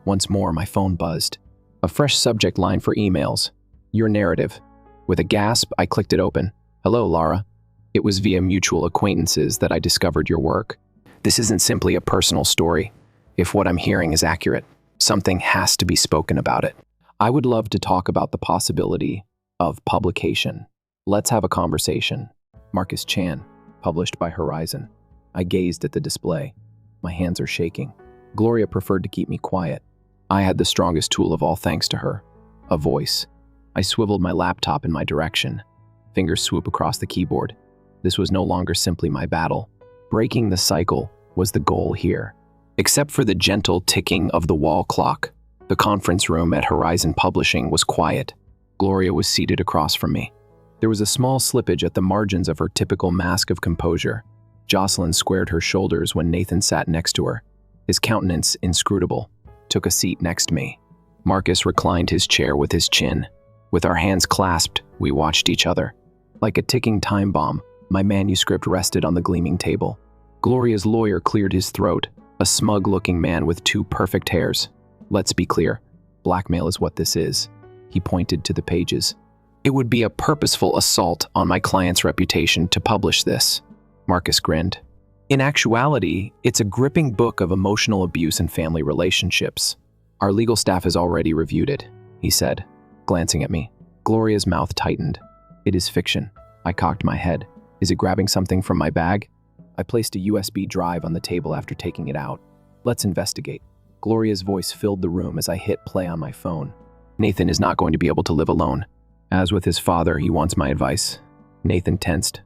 Once more, my phone buzzed. A fresh subject line for emails. "Your narrative." With a gasp, I clicked it open. "Hello, Lara." It was via mutual acquaintances that I discovered your work. "This isn't simply a personal story. If what I'm hearing is accurate, something has to be spoken about it. I would love to talk about the possibility of publication. Let's have a conversation." Marcus Chan, published by Horizon. I gazed at the display. My hands are shaking. Gloria preferred to keep me quiet. I had the strongest tool of all thanks to her, a voice. I swiveled my laptop in my direction. Fingers swoop across the keyboard. This was no longer simply my battle. Breaking the cycle was the goal here. Except for the gentle ticking of the wall clock, the conference room at Horizon Publishing was quiet. Gloria was seated across from me. There was a small slippage at the margins of her typical mask of composure. Jocelyn squared her shoulders when Nathan sat next to her, his countenance inscrutable, took a seat next to me. Marcus reclined his chair with his chin. With our hands clasped, we watched each other. Like a ticking time bomb, my manuscript rested on the gleaming table. Gloria's lawyer cleared his throat, a smug-looking man with 2 perfect hairs. Let's be clear, blackmail is what this is. He pointed to the pages. It would be a purposeful assault on my client's reputation to publish this. Marcus grinned. In actuality, it's a gripping book of emotional abuse and family relationships. Our legal staff has already reviewed it, he said, glancing at me. Gloria's mouth tightened. It is fiction. I cocked my head. Is it grabbing something from my bag? I placed a USB drive on the table after taking it out. Let's investigate. Gloria's voice filled the room as I hit play on my phone. Nathan is not going to be able to live alone. As with his father, he wants my advice. Nathan tensed.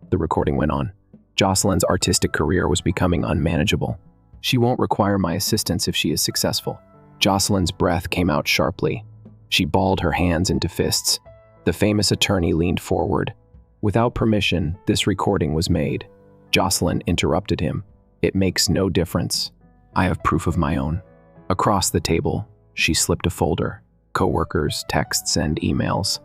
The recording went on. Jocelyn's artistic career was becoming unmanageable. She won't require my assistance if she is successful. Jocelyn's breath came out sharply. She balled her hands into fists. The famous attorney leaned forward. Without permission, this recording was made. Jocelyn interrupted him. It makes no difference. I have proof of my own. Across the table, she slipped a folder. Coworkers, texts, and emails.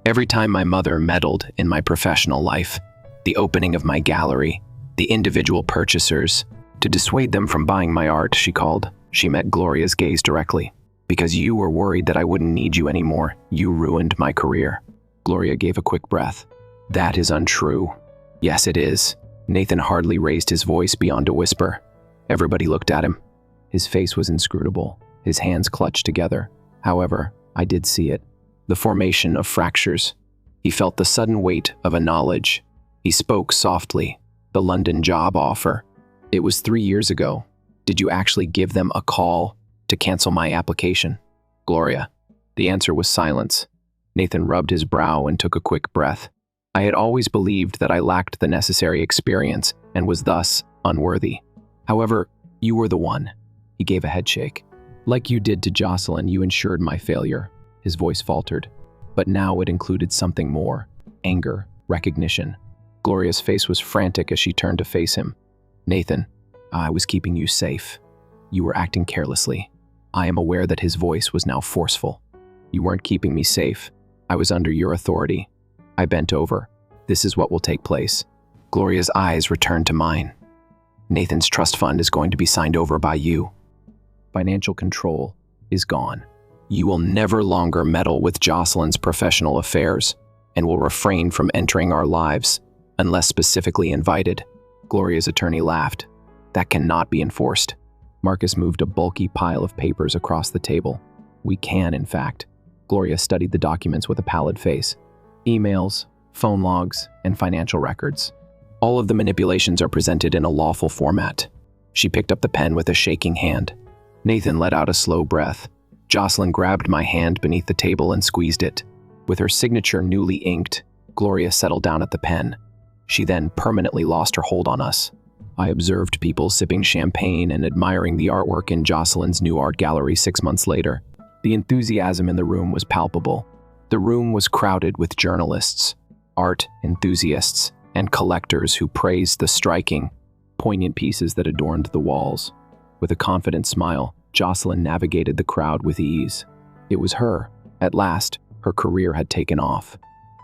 Every time my mother meddled in my professional life, the opening of my gallery, the individual purchasers, to dissuade them from buying my art, she called. She met Gloria's gaze directly. Because you were worried that I wouldn't need you anymore, you ruined my career. Gloria gave a quick breath. That is untrue. Yes, it is. Nathan hardly raised his voice beyond a whisper. Everybody looked at him. His face was inscrutable, his hands clutched together. However, I did see it. The formation of fractures. He felt the sudden weight of a knowledge. He spoke softly. The London job offer. It was 3 years ago. Did you actually give them a call to cancel my application? Gloria. The answer was silence. Nathan rubbed his brow and took a quick breath. I had always believed that I lacked the necessary experience and was thus unworthy. However, you were the one. He gave a headshake. Like you did to Jocelyn, you ensured my failure. His voice faltered. But now it included something more. Anger, recognition. Gloria's face was frantic as she turned to face him. Nathan, I was keeping you safe. You were acting carelessly. I am aware that his voice was now forceful. You weren't keeping me safe. I was under your authority. I bent over. This is what will take place. Gloria's eyes returned to mine. Nathan's trust fund is going to be signed over by you. Financial control is gone. You will never longer meddle with Jocelyn's professional affairs and will refrain from entering our lives unless specifically invited. Gloria's attorney laughed. That cannot be enforced. Marcus moved a bulky pile of papers across the table. We can, in fact. Gloria studied the documents with a pallid face. Emails, phone logs, and financial records. All of the manipulations are presented in a lawful format. She picked up the pen with a shaking hand. Nathan let out a slow breath. Jocelyn grabbed my hand beneath the table and squeezed it. With her signature newly inked, Gloria settled down at the pen. She then permanently lost her hold on us. I observed people sipping champagne and admiring the artwork in Jocelyn's new art gallery 6 months later. The enthusiasm in the room was palpable. The room was crowded with journalists, art enthusiasts, and collectors who praised the striking, poignant pieces that adorned the walls. With a confident smile, Jocelyn navigated the crowd with ease. It was her. At last, her career had taken off,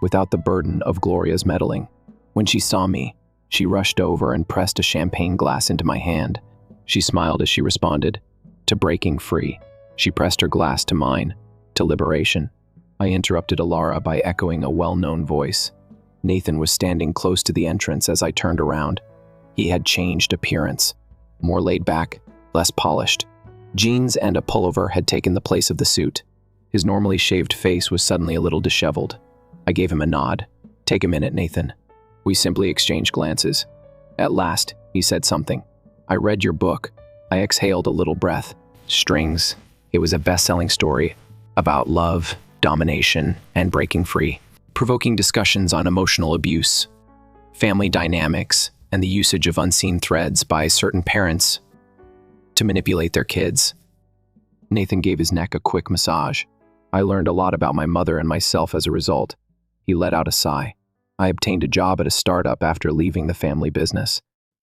without the burden of Gloria's meddling. When she saw me, she rushed over and pressed a champagne glass into my hand. She smiled as she responded, to breaking free. She pressed her glass to mine, to liberation. I interrupted Alara by echoing a well-known voice. Nathan was standing close to the entrance as I turned around. He had changed appearance, more laid back, less polished. Jeans and a pullover had taken the place of the suit. His normally shaved face was suddenly a little disheveled. I gave him a nod. Take a minute, Nathan. We simply exchanged glances. At last, he said something. I read your book. I exhaled a little breath. Strings. It was a best-selling story about love, domination, and breaking free, provoking discussions on emotional abuse, family dynamics, and the usage of unseen threads by certain parents to manipulate their kids. Nathan gave his neck a quick massage. I learned a lot about my mother and myself as a result. He let out a sigh. I obtained a job at a startup after leaving the family business.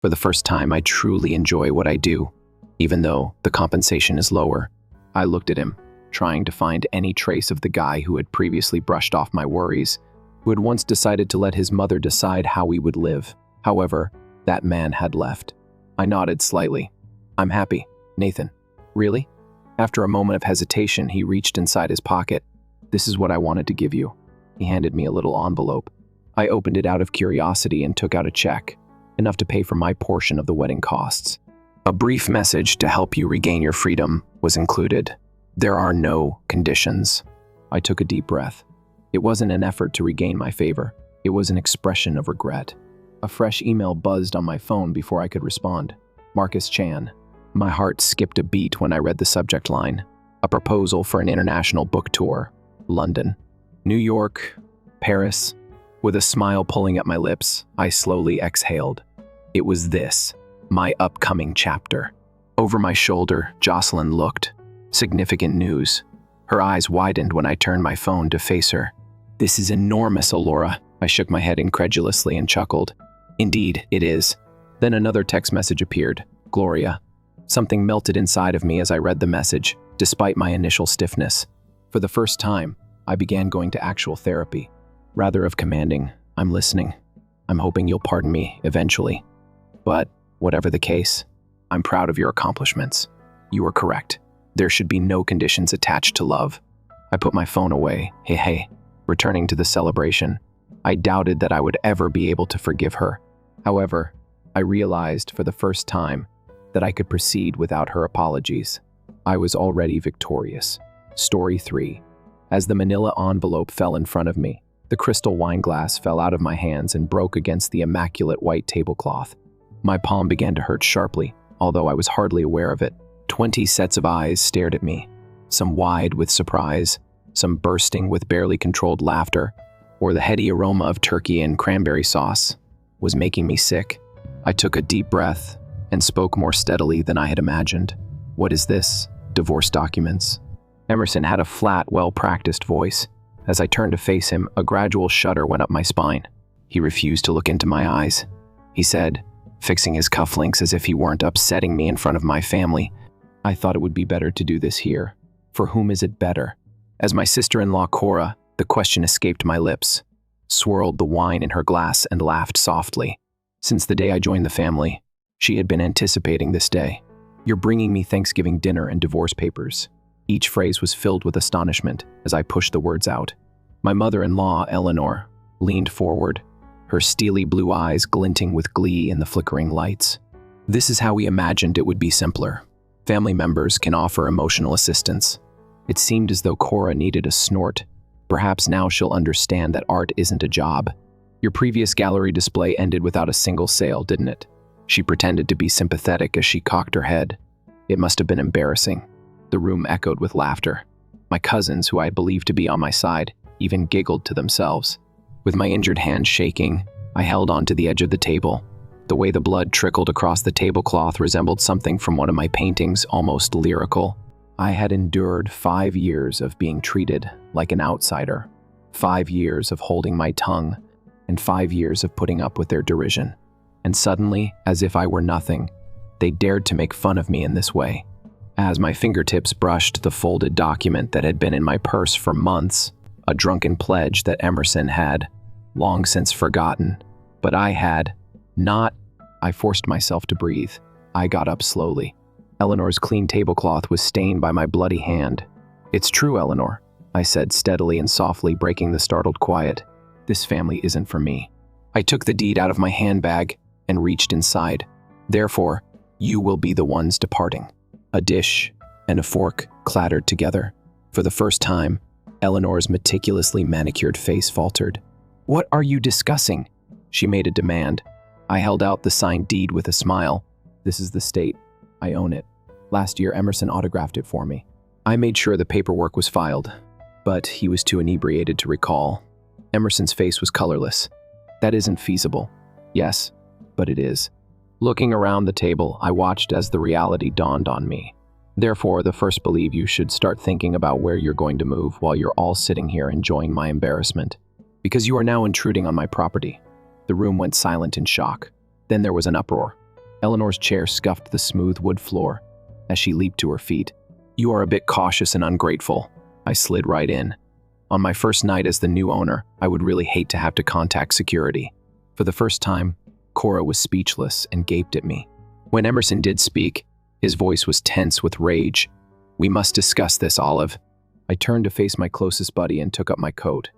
For the first time, I truly enjoy what I do, even though the compensation is lower. I looked at him, trying to find any trace of the guy who had previously brushed off my worries, who had once decided to let his mother decide how we would live. However, that man had left. I nodded slightly. I'm happy, Nathan. Really? After a moment of hesitation, he reached inside his pocket. This is what I wanted to give you. He handed me a little envelope. I opened it out of curiosity and took out a check, enough to pay for my portion of the wedding costs. A brief message to help you regain your freedom was included. There are no conditions. I took a deep breath. It wasn't an effort to regain my favor. It was an expression of regret. A fresh email buzzed on my phone before I could respond. Marcus Chan. My heart skipped a beat when I read the subject line. A proposal for an international book tour. London. New York. Paris. With a smile pulling at my lips, I slowly exhaled. It was this, my upcoming chapter. Over my shoulder, Jocelyn looked. Significant news. Her eyes widened when I turned my phone to face her. This is enormous, Alora. I shook my head incredulously and chuckled. Indeed, it is. Then another text message appeared. Gloria. Something melted inside of me as I read the message, despite my initial stiffness. For the first time, I began going to actual therapy. Rather of commanding, I'm listening. I'm hoping you'll pardon me eventually. But whatever the case, I'm proud of your accomplishments. You were correct. There should be no conditions attached to love. I put my phone away, returning to the celebration. I doubted that I would ever be able to forgive her. However, I realized for the first time that I could proceed without her apologies. I was already victorious. Story 3. As the manila envelope fell in front of me, the crystal wine glass fell out of my hands and broke against the immaculate white tablecloth. My palm began to hurt sharply, although I was hardly aware of it. 20 sets of eyes stared at me, some wide with surprise, some bursting with barely controlled laughter, or the heady aroma of turkey and cranberry sauce was making me sick. I took a deep breath and spoke more steadily than I had imagined. What is this? Divorce documents. Emerson had a flat, well-practiced voice. As I turned to face him, a gradual shudder went up my spine. He refused to look into my eyes. He said, fixing his cufflinks as if he weren't upsetting me in front of my family, I thought it would be better to do this here. For whom is it better? As my sister-in-law Cora, the question escaped my lips, swirled the wine in her glass and laughed softly. Since the day I joined the family, she had been anticipating this day. You're bringing me Thanksgiving dinner and divorce papers. Each phrase was filled with astonishment as I pushed the words out. My mother-in-law, Eleanor, leaned forward, her steely blue eyes glinting with glee in the flickering lights. This is how we imagined it would be simpler. Family members can offer emotional assistance. It seemed as though Cora needed a snort. Perhaps now she'll understand that art isn't a job. Your previous gallery display ended without a single sale, didn't it? She pretended to be sympathetic as she cocked her head. It must have been embarrassing. The room echoed with laughter. My cousins, who I believed to be on my side, even giggled to themselves. With my injured hand shaking, I held onto the edge of the table. The way the blood trickled across the tablecloth resembled something from one of my paintings, almost lyrical. I had endured 5 years of being treated like an outsider, 5 years of holding my tongue, and 5 years of putting up with their derision. And suddenly, as if I were nothing, they dared to make fun of me in this way. As my fingertips brushed the folded document that had been in my purse for months, a drunken pledge that Emerson had long since forgotten, but I had not. I forced myself to breathe. I got up slowly. Eleanor's clean tablecloth was stained by my bloody hand. It's true, Eleanor, I said steadily and softly, breaking the startled quiet. This family isn't for me. I took the deed out of my handbag and reached inside. Therefore, you will be the ones departing. A dish and a fork clattered together. For the first time, Eleanor's meticulously manicured face faltered. What are you discussing? She made a demand. I held out the signed deed with a smile. This is the state. I own it. Last year, Emerson autographed it for me. I made sure the paperwork was filed, but he was too inebriated to recall. Emerson's face was colorless. That isn't feasible. Yes, but it is. Looking around the table, I watched as the reality dawned on me. Therefore, the first believe you should start thinking about where you're going to move while you're all sitting here enjoying my embarrassment. Because you are now intruding on my property. The room went silent in shock. Then there was an uproar. Eleanor's chair scuffed the smooth wood floor as she leaped to her feet. You are a bit cautious and ungrateful. I slid right in. On my first night as the new owner, I would really hate to have to contact security. For the first time, Cora was speechless and gaped at me. When Emerson did speak, his voice was tense with rage. We must discuss this, Olive. I turned to face my closest buddy and took up my coat.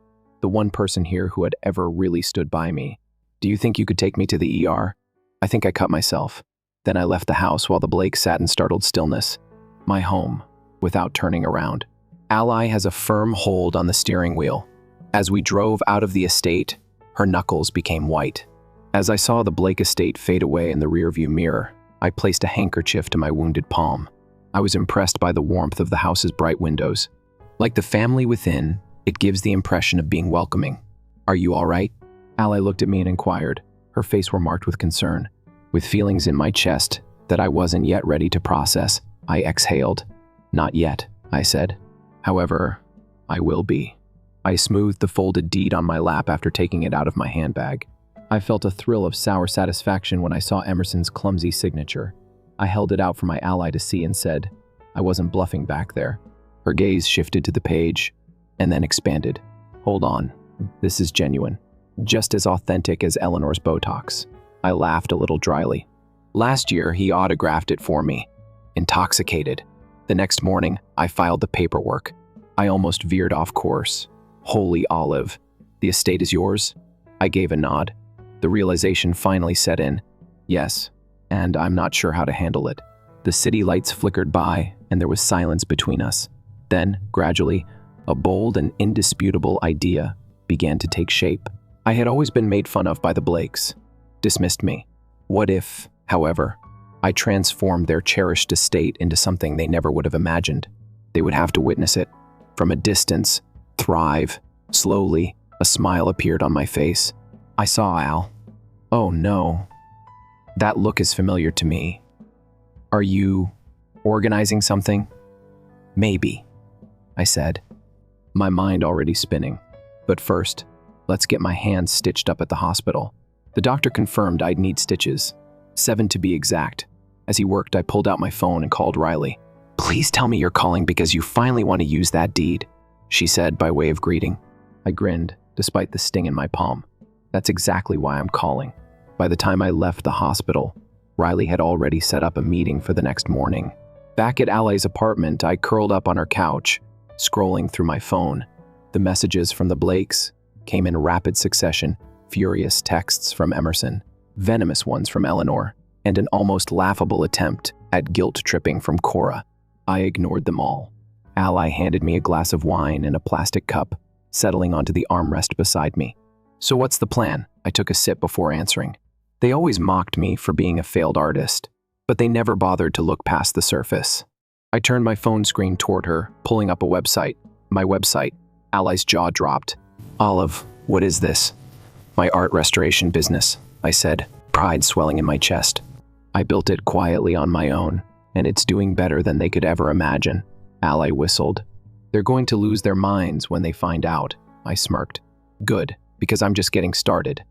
The one person here who had ever really stood by me. Do you think you could take me to the ER? I think I cut myself. Then I left the house while the Blakes sat in startled stillness. My home, without turning around. Ally has a firm hold on the steering wheel. As we drove out of the estate, her knuckles became white. As I saw the Blake estate fade away in the rearview mirror, I placed a handkerchief to my wounded palm. I was impressed by the warmth of the house's bright windows. Like the family within, it gives the impression of being welcoming. Are you all right? Ally looked at me and inquired. Her face were marked with concern. With feelings in my chest that I wasn't yet ready to process, I exhaled. Not yet, I said. However, I will be. I smoothed the folded deed on my lap after taking it out of my handbag. I felt a thrill of sour satisfaction when I saw Emerson's clumsy signature. I held it out for my ally to see and said, I wasn't bluffing back there. Her gaze shifted to the page and then expanded. Hold on, this is genuine. Just as authentic as Eleanor's Botox. I laughed a little dryly. Last year, he autographed it for me. Intoxicated. The next morning, I filed the paperwork. I almost veered off course. Holy Olive, the estate is yours? I gave a nod. The realization finally set in. Yes, and I'm not sure how to handle it. The city lights flickered by, and there was silence between us. Then, gradually, a bold and indisputable idea began to take shape. I had always been made fun of by the Blakes. Dismissed me. What if, however, I transformed their cherished estate into something they never would have imagined? They would have to witness it. From a distance, thrive. Slowly, a smile appeared on my face. I saw Al. Oh no. That look is familiar to me. Are you organizing something? Maybe, I said, my mind already spinning. But first, let's get my hands stitched up at the hospital. The doctor confirmed I'd need stitches. 7 to be exact. As he worked, I pulled out my phone and called Riley. Please tell me you're calling because you finally want to use that deed, she said by way of greeting. I grinned, despite the sting in my palm. That's exactly why I'm calling. By the time I left the hospital, Riley had already set up a meeting for the next morning. Back at Ally's apartment, I curled up on her couch, scrolling through my phone. The messages from the Blakes came in rapid succession, furious texts from Emerson, venomous ones from Eleanor, and an almost laughable attempt at guilt-tripping from Cora. I ignored them all. Ally handed me a glass of wine and a plastic cup, settling onto the armrest beside me. So what's the plan? I took a sip before answering. They always mocked me for being a failed artist, but they never bothered to look past the surface. I turned my phone screen toward her, pulling up a website. My website. Ally's jaw dropped. Olive, what is this? My art restoration business, I said, pride swelling in my chest. I built it quietly on my own, and it's doing better than they could ever imagine. Ally whistled. They're going to lose their minds when they find out, I smirked. Good, because I'm just getting started.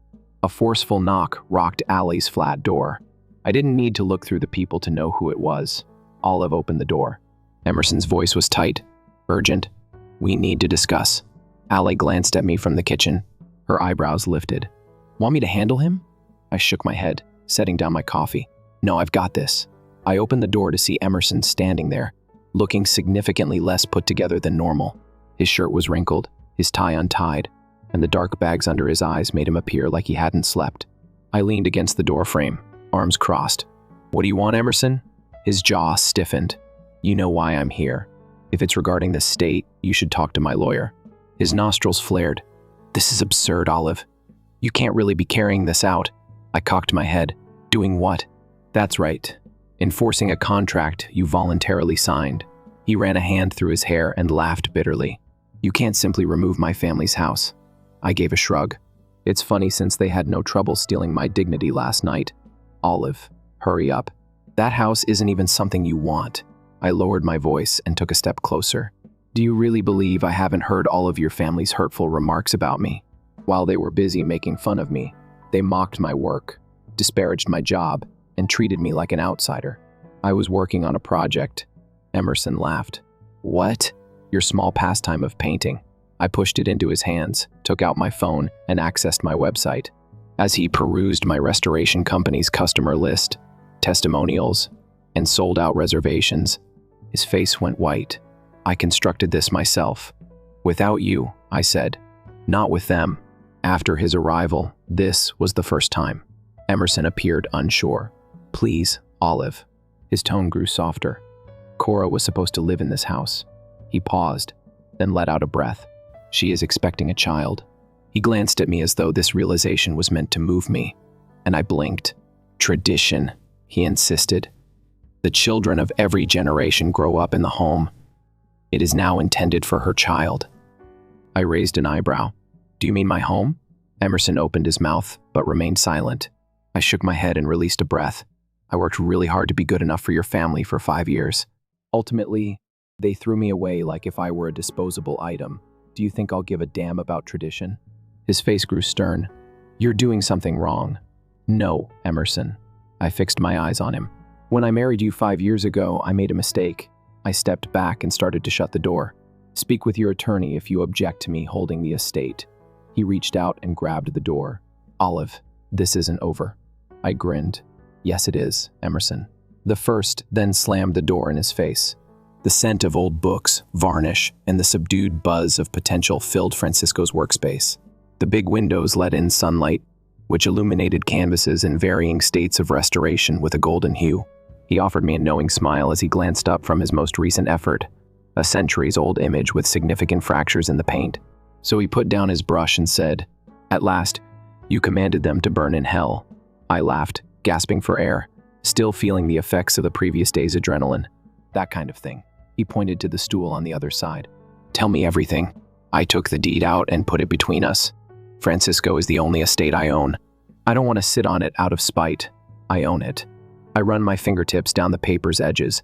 A forceful knock rocked Ally's flat door. I didn't need to look through the people to know who it was. Olive opened the door. Emerson's voice was tight, urgent. We need to discuss. Ally glanced at me from the kitchen. Her eyebrows lifted. Want me to handle him? I shook my head, setting down my coffee. No, I've got this. I opened the door to see Emerson standing there, looking significantly less put together than normal. His shirt was wrinkled, his tie untied, and the dark bags under his eyes made him appear like he hadn't slept. I leaned against the doorframe, arms crossed. What do you want, Emerson? His jaw stiffened. You know why I'm here. If it's regarding the state, you should talk to my lawyer. His nostrils flared. This is absurd, Olive. You can't really be carrying this out. I cocked my head. Doing what? That's right. Enforcing a contract you voluntarily signed. He ran a hand through his hair and laughed bitterly. You can't simply remove my family's house. I gave a shrug. It's funny since they had no trouble stealing my dignity last night. Olive, hurry up. That house isn't even something you want. I lowered my voice and took a step closer. Do you really believe I haven't heard all of your family's hurtful remarks about me? While they were busy making fun of me, they mocked my work, disparaged my job, and treated me like an outsider. I was working on a project. Emerson laughed. What? Your small pastime of painting. I pushed it into his hands, took out my phone, and accessed my website. As he perused my restoration company's customer list, testimonials, and sold-out reservations, his face went white. I constructed this myself. Without you, I said. Not with them. After his arrival, this was the first time. Emerson appeared unsure. Please, Olive. His tone grew softer. Cora was supposed to live in this house. He paused, then let out a breath. She is expecting a child. He glanced at me as though this realization was meant to move me, and I blinked. Tradition, he insisted. The children of every generation grow up in the home. It is now intended for her child. I raised an eyebrow. Do you mean my home? Emerson opened his mouth, but remained silent. I shook my head and released a breath. I worked really hard to be good enough for your family for 5 years. Ultimately, they threw me away like if I were a disposable item. Do you think I'll give a damn about tradition? His face grew stern. You're doing something wrong. No, Emerson. I fixed my eyes on him. When I married you 5 years ago, I made a mistake. I stepped back and started to shut the door. Speak with your attorney if you object to me holding the estate. He reached out and grabbed the door. Olive, this isn't over. I grinned. Yes, it is, Emerson. The first then slammed the door in his face. The scent of old books, varnish, and the subdued buzz of potential filled Francisco's workspace. The big windows let in sunlight, which illuminated canvases in varying states of restoration with a golden hue. He offered me a knowing smile as he glanced up from his most recent effort, a centuries-old image with significant fractures in the paint. So he put down his brush and said, At last, you commanded them to burn in hell. I laughed, gasping for air, still feeling the effects of the previous day's adrenaline. That kind of thing. He pointed to the stool on the other side. Tell me everything. I took the deed out and put it between us. Francisco is the only estate I own. I don't want to sit on it out of spite. I own it. I run my fingertips down the paper's edges.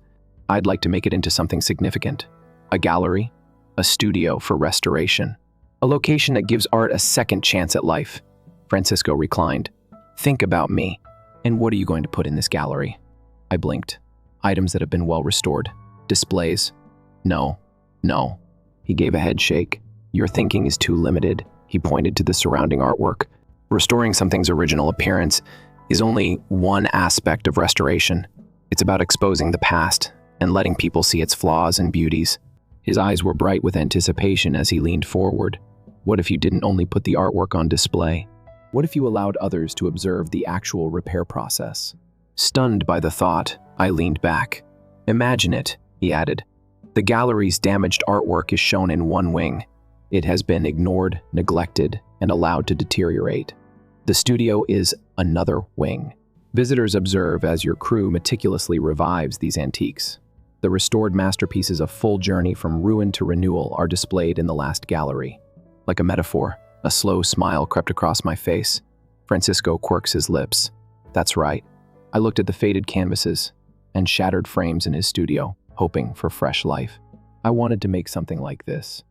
I'd like to make it into something significant. A gallery, a studio for restoration, a location that gives art a second chance at life. Francisco reclined. Think about me. And what are you going to put in this gallery? I blinked. Items that have been well restored. Displays. No. He gave a head shake. Your thinking is too limited. He pointed to the surrounding artwork. Restoring something's original appearance is only one aspect of restoration. It's about exposing the past and letting people see its flaws and beauties. His eyes were bright with anticipation as he leaned forward. What if you didn't only put the artwork on display? What if you allowed others to observe the actual repair process? Stunned by the thought, I leaned back. Imagine it, he added. The gallery's damaged artwork is shown in one wing. It has been ignored, neglected, and allowed to deteriorate. The studio is another wing. Visitors observe as your crew meticulously revives these antiques. The restored masterpieces of full journey from ruin to renewal are displayed in the last gallery. Like a metaphor, a slow smile crept across my face. Francisco quirks his lips. That's right. I looked at the faded canvases and shattered frames in his studio, hoping for fresh life. I wanted to make something like this.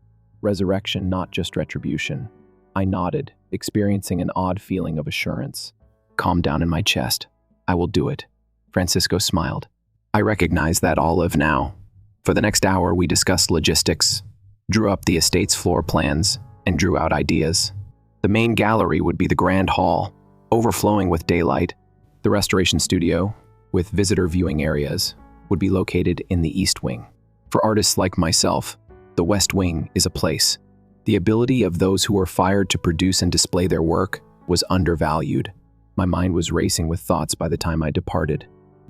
Resurrection, not just retribution. I nodded, experiencing an odd feeling of assurance. Calm down in my chest. I will do it. Francisco smiled. I recognize that Olive now. For the next hour, we discussed logistics, drew up the estate's floor plans, and drew out ideas. The main gallery would be the grand hall, overflowing with daylight. The restoration studio, with visitor viewing areas, would be located in the east wing. For artists like myself, the west wing is a place. The ability of those who were fired to produce and display their work was undervalued. My mind was racing with thoughts by the time I departed.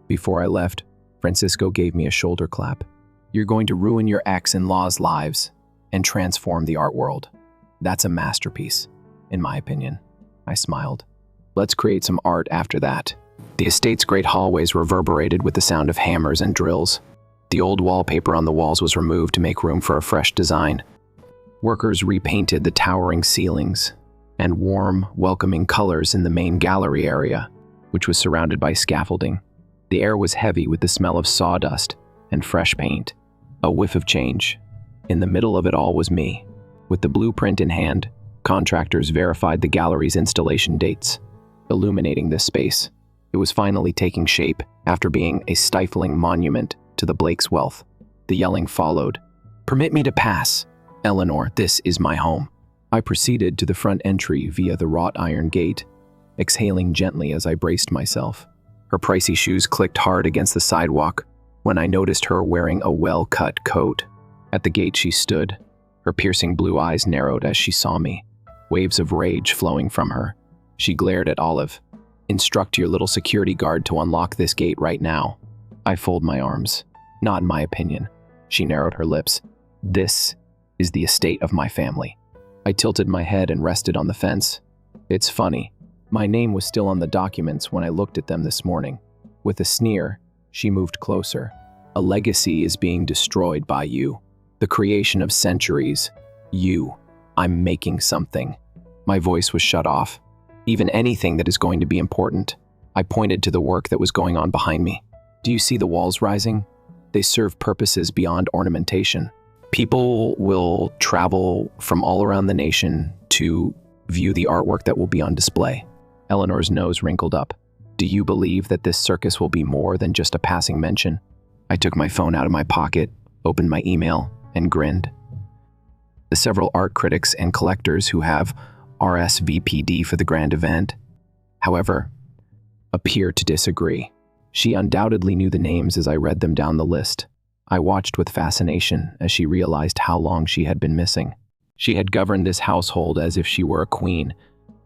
Before I left, Francisco gave me a shoulder clap. You're going to ruin your ex-in-law's lives and transform the art world. That's a masterpiece, in my opinion. I smiled. Let's create some art after that. The estate's great hallways reverberated with the sound of hammers and drills. The old wallpaper on the walls was removed to make room for a fresh design. Workers repainted the towering ceilings and warm, welcoming colors in the main gallery area, which was surrounded by scaffolding. The air was heavy with the smell of sawdust and fresh paint. A whiff of change. In the middle of it all was me. With the blueprint in hand, contractors verified the gallery's installation dates, illuminating this space. It was finally taking shape after being a stifling monument to the Blake's wealth. The yelling followed. "Permit me to pass. Eleanor, this is my home." I proceeded to the front entry via the wrought iron gate, exhaling gently as I braced myself. Her pricey shoes clicked hard against the sidewalk when I noticed her wearing a well-cut coat. At the gate she stood, her piercing blue eyes narrowed as she saw me, waves of rage flowing from her. She glared at Olive. "Instruct your little security guard to unlock this gate right now." I fold my arms. "Not in my opinion." She narrowed her lips. "This is the estate of my family." I tilted my head and rested on the fence. It's funny. My name was still on the documents when I looked at them this morning. With a sneer, she moved closer. "A legacy is being destroyed by you. The creation of centuries. You. I'm making something." My voice was shut off. "Even anything that is going to be important." I pointed to the work that was going on behind me. "Do you see the walls rising? They serve purposes beyond ornamentation. People will travel from all around the nation to view the artwork that will be on display." Eleanor's nose wrinkled up. "Do you believe that this circus will be more than just a passing mention?" I took my phone out of my pocket, opened my email, and grinned. The several art critics and collectors who have RSVP'd for the grand event, however, appear to disagree. She undoubtedly knew the names as I read them down the list. I watched with fascination as she realized how long she had been missing. She had governed this household as if she were a queen,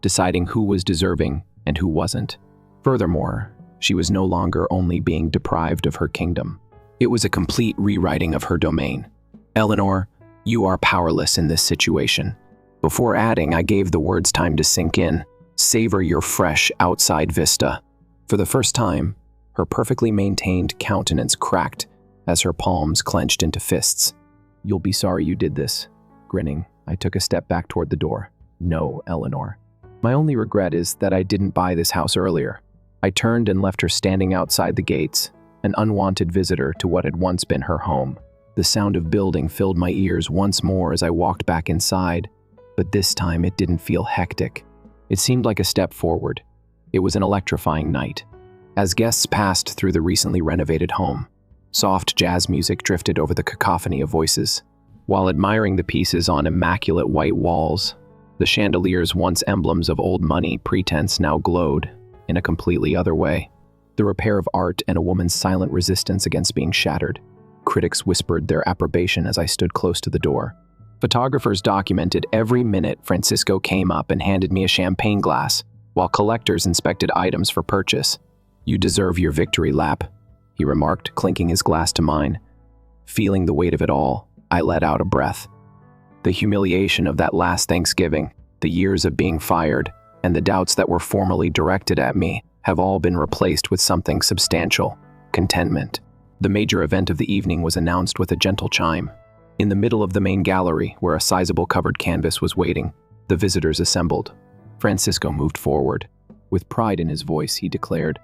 deciding who was deserving and who wasn't. Furthermore, she was no longer only being deprived of her kingdom. It was a complete rewriting of her domain. "Eleanor, you are powerless in this situation." Before adding, I gave the words time to sink in. "Savor your fresh outside vista." For the first time, her perfectly maintained countenance cracked as her palms clenched into fists. "You'll be sorry you did this." Grinning, I took a step back toward the door. "No, Eleanor. My only regret is that I didn't buy this house earlier." I turned and left her standing outside the gates, an unwanted visitor to what had once been her home. The sound of building filled my ears once more as I walked back inside, but this time it didn't feel hectic. It seemed like a step forward. It was an electrifying night. As guests passed through the recently renovated home, soft jazz music drifted over the cacophony of voices. While admiring the pieces on immaculate white walls, the chandeliers, once emblems of old money pretense, now glowed in a completely other way. The repair of art and a woman's silent resistance against being shattered. Critics whispered their approbation as I stood close to the door. Photographers documented every minute Francisco came up and handed me a champagne glass, while collectors inspected items for purchase. "You deserve your victory lap," he remarked, clinking his glass to mine. Feeling the weight of it all, I let out a breath. The humiliation of that last Thanksgiving, the years of being fired, and the doubts that were formerly directed at me have all been replaced with something substantial: contentment. The major event of the evening was announced with a gentle chime. In the middle of the main gallery, where a sizable covered canvas was waiting, the visitors assembled. Francisco moved forward. With pride in his voice, he declared,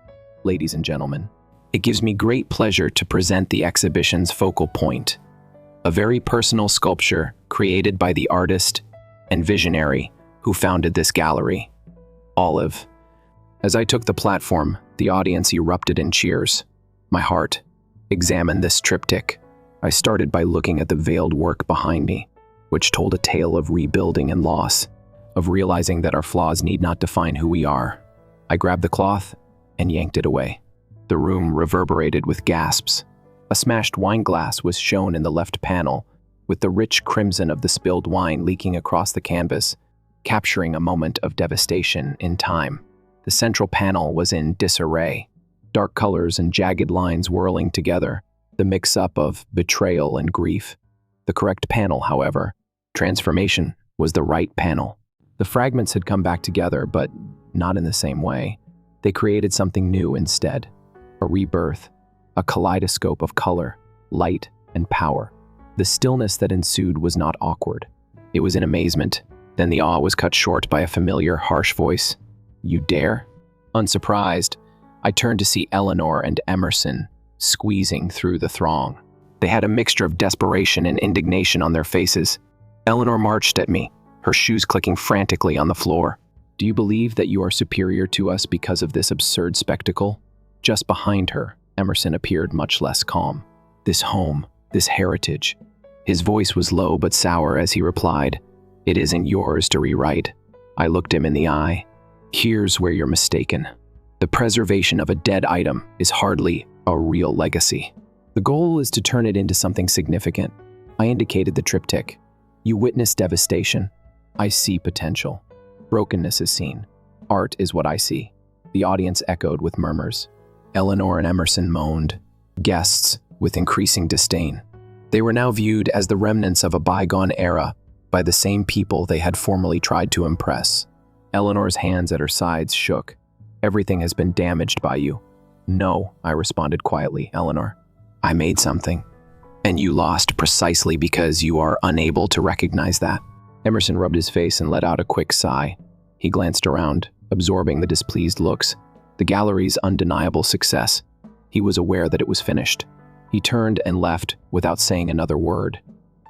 "Ladies and gentlemen, it gives me great pleasure to present the exhibition's focal point, a very personal sculpture created by the artist and visionary who founded this gallery, Olive." As I took the platform, the audience erupted in cheers. My heart examined this triptych. I started by looking at the veiled work behind me, which told a tale of rebuilding and loss, of realizing that our flaws need not define who we are. I grabbed the cloth and yanked it away. The room reverberated with gasps. A smashed wine glass was shown in the left panel, with the rich crimson of the spilled wine leaking across the canvas, capturing a moment of devastation in time. The central panel was in disarray, dark colors and jagged lines whirling together, the mix-up of betrayal and grief. The correct panel, however, transformation, was the right panel. The fragments had come back together, but not in the same way. They created something new instead. A rebirth, a kaleidoscope of color, light, and power. The stillness that ensued was not awkward. It was in amazement. Then the awe was cut short by a familiar, harsh voice. "You dare?" Unsurprised, I turned to see Eleanor and Emerson squeezing through the throng. They had a mixture of desperation and indignation on their faces. Eleanor marched at me, her shoes clicking frantically on the floor. "Do you believe that you are superior to us because of this absurd spectacle?" Just behind her, Emerson appeared much less calm. "This home, this heritage." His voice was low but sour as he replied, "It isn't yours to rewrite." I looked him in the eye. "Here's where you're mistaken. The preservation of a dead item is hardly a real legacy. The goal is to turn it into something significant." I indicated the triptych. "You witness devastation. I see potential. Brokenness is seen. Art is what I see." The audience echoed with murmurs. Eleanor and Emerson moaned, guests with increasing disdain. They were now viewed as the remnants of a bygone era by the same people they had formerly tried to impress. Eleanor's hands at her sides shook. "Everything has been damaged by you." "No," I responded quietly, "Eleanor. I made something. And you lost precisely because you are unable to recognize that." Emerson rubbed his face and let out a quick sigh. He glanced around, absorbing the displeased looks. The gallery's undeniable success. He was aware that it was finished. He turned and left without saying another word.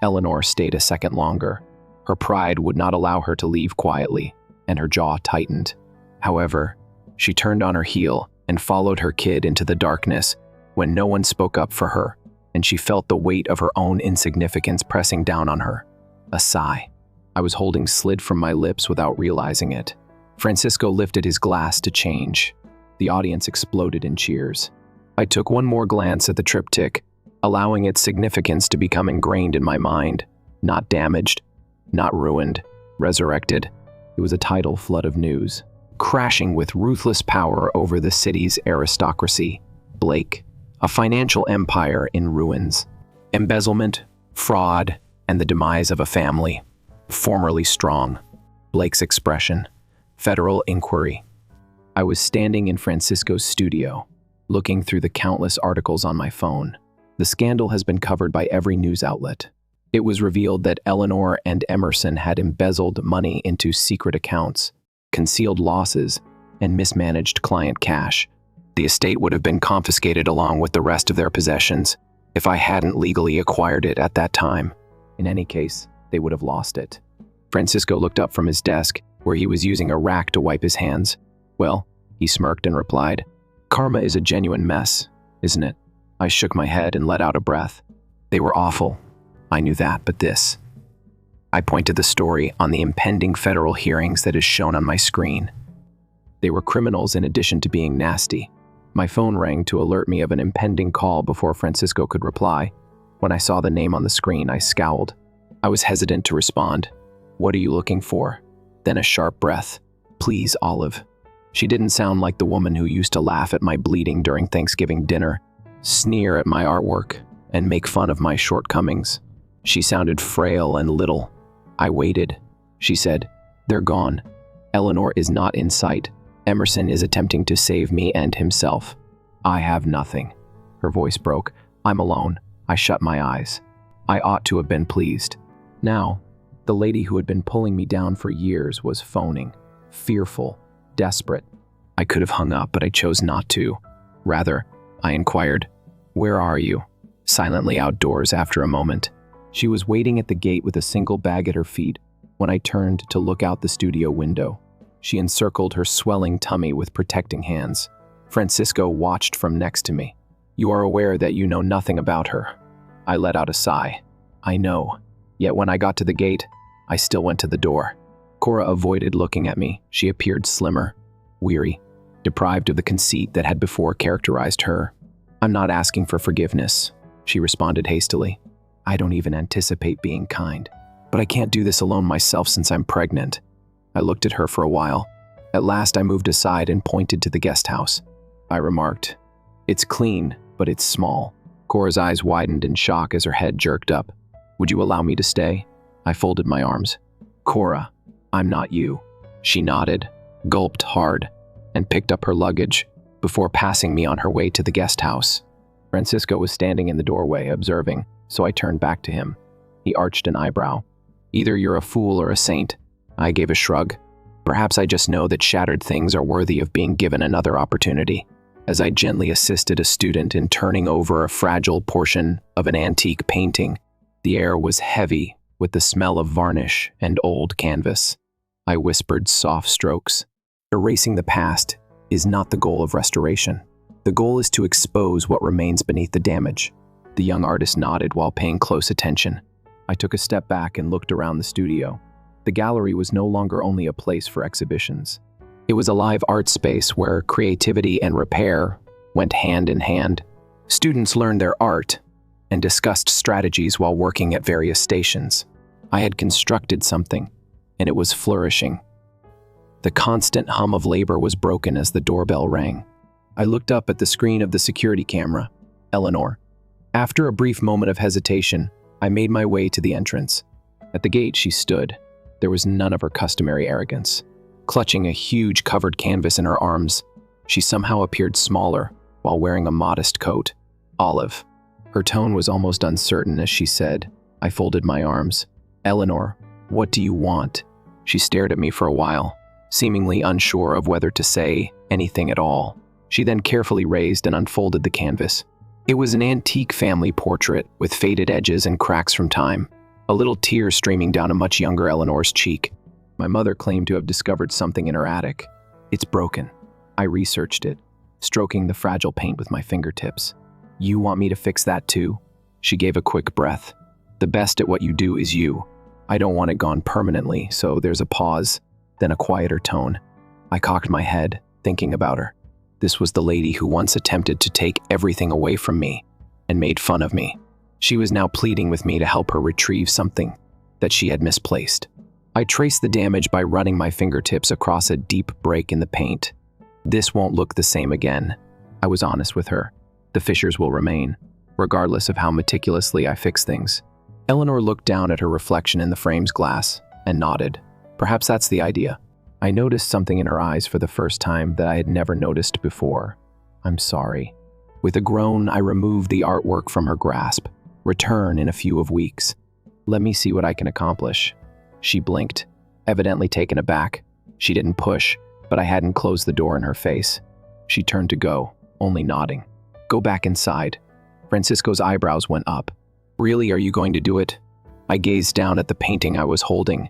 Eleanor stayed a second longer. Her pride would not allow her to leave quietly, and her jaw tightened. However, she turned on her heel and followed her kid into the darkness when no one spoke up for her, and she felt the weight of her own insignificance pressing down on her. A sigh I was holding slid from my lips without realizing it. Francisco lifted his glass to change. The audience exploded in cheers. I took one more glance at the triptych, allowing its significance to become ingrained in my mind. Not damaged, not ruined, resurrected. It was a tidal flood of news, crashing with ruthless power over the city's aristocracy. Blake, a financial empire in ruins. Embezzlement, fraud, and the demise of a family. Formerly strong. Blake's expression. Federal inquiry. I was standing in Francisco's studio, looking through the countless articles on my phone. The scandal has been covered by every news outlet. It was revealed that Eleanor and Emerson had embezzled money into secret accounts, concealed losses, and mismanaged client cash. The estate would have been confiscated along with the rest of their possessions if I hadn't legally acquired it at that time. In any case, they would have lost it. Francisco looked up from his desk, where he was using a rack to wipe his hands. "Well," he smirked and replied, "karma is a genuine mess, isn't it?" I shook my head and let out a breath. They were awful. I knew that, but this. I pointed the story on the impending federal hearings that is shown on my screen. They were criminals in addition to being nasty. My phone rang to alert me of an impending call before Francisco could reply. When I saw the name on the screen, I scowled. I was hesitant to respond. "What are you looking for?" Then a sharp breath. "Please, Olive." She didn't sound like the woman who used to laugh at my bleeding during Thanksgiving dinner, sneer at my artwork, and make fun of my shortcomings. She sounded frail and little. I waited. She said, "They're gone. Eleanor is not in sight. Emerson is attempting to save me and himself. I have nothing." Her voice broke. "I'm alone." I shut my eyes. I ought to have been pleased. Now, the lady who had been pulling me down for years was phoning, fearful, desperate. I could have hung up, but I chose not to. Rather, I inquired, "Where are you?" Silently outdoors after a moment. She was waiting at the gate with a single bag at her feet when I turned to look out the studio window. She encircled her swelling tummy with protecting hands. Francisco watched from next to me. "You are aware that you know nothing about her." I let out a sigh. I know. Yet when I got to the gate, I still went to the door. Cora avoided looking at me. She appeared slimmer, weary, deprived of the conceit that had before characterized her. "I'm not asking for forgiveness," she responded hastily. "I don't even anticipate being kind. But I can't do this alone myself since I'm pregnant." I looked at her for a while. At last I moved aside and pointed to the guest house. I remarked, "It's clean, but it's small." Cora's eyes widened in shock as her head jerked up. "Would you allow me to stay?" I folded my arms. "Cora, I'm not you." She nodded. gulped hard, and picked up her luggage before passing me on her way to the guest house. Francisco was standing in the doorway, observing, so I turned back to him. He arched an eyebrow. "Either you're a fool or a saint." I gave a shrug. "Perhaps I just know that shattered things are worthy of being given another opportunity." As I gently assisted a student in turning over a fragile portion of an antique painting, the air was heavy with the smell of varnish and old canvas. I whispered soft strokes. "Erasing the past is not the goal of restoration. The goal is to expose what remains beneath the damage." The young artist nodded while paying close attention. I took a step back and looked around the studio. The gallery was no longer only a place for exhibitions. It was a live art space where creativity and repair went hand in hand. Students learned their art and discussed strategies while working at various stations. I had constructed something, and it was flourishing. The constant hum of labor was broken as the doorbell rang. I looked up at the screen of the security camera. Eleanor. After a brief moment of hesitation, I made my way to the entrance. At the gate, she stood. There was none of her customary arrogance. Clutching a huge covered canvas in her arms, she somehow appeared smaller while wearing a modest coat. Olive. Her tone was almost uncertain as she said. I folded my arms. "Eleanor, what do you want?" She stared at me for a while, seemingly unsure of whether to say anything at all. She then carefully raised and unfolded the canvas. It was an antique family portrait with faded edges and cracks from time, a little tear streaming down a much younger Eleanor's cheek. My mother claimed to have discovered something in her attic. "It's broken." I researched it, stroking the fragile paint with my fingertips. "You want me to fix that too?" She gave a quick breath. "The best at what you do is you. I don't want it gone permanently," so there's a pause, then a quieter tone. I cocked my head, thinking about her. This was the lady who once attempted to take everything away from me and made fun of me. She was now pleading with me to help her retrieve something that she had misplaced. I traced the damage by running my fingertips across a deep break in the paint. "This won't look the same again." I was honest with her. "The fissures will remain, regardless of how meticulously I fix things." Eleanor looked down at her reflection in the frame's glass and nodded. "Perhaps that's the idea." I noticed something in her eyes for the first time that I had never noticed before. "I'm sorry." With a groan, I removed the artwork from her grasp. "Return in a few weeks. Let me see what I can accomplish." She blinked, evidently taken aback. She didn't push, but I hadn't closed the door in her face. She turned to go, only nodding. "Go back inside." Francisco's eyebrows went up. "Really, are you going to do it?" I gazed down at the painting I was holding,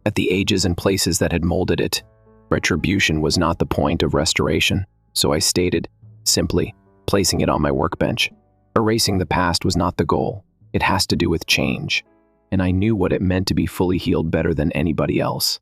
at the ages and places that had molded it. Retribution was not the point of restoration, so I stated, simply, placing it on my workbench. Erasing the past was not the goal. It has to do with change. And I knew what it meant to be fully healed better than anybody else.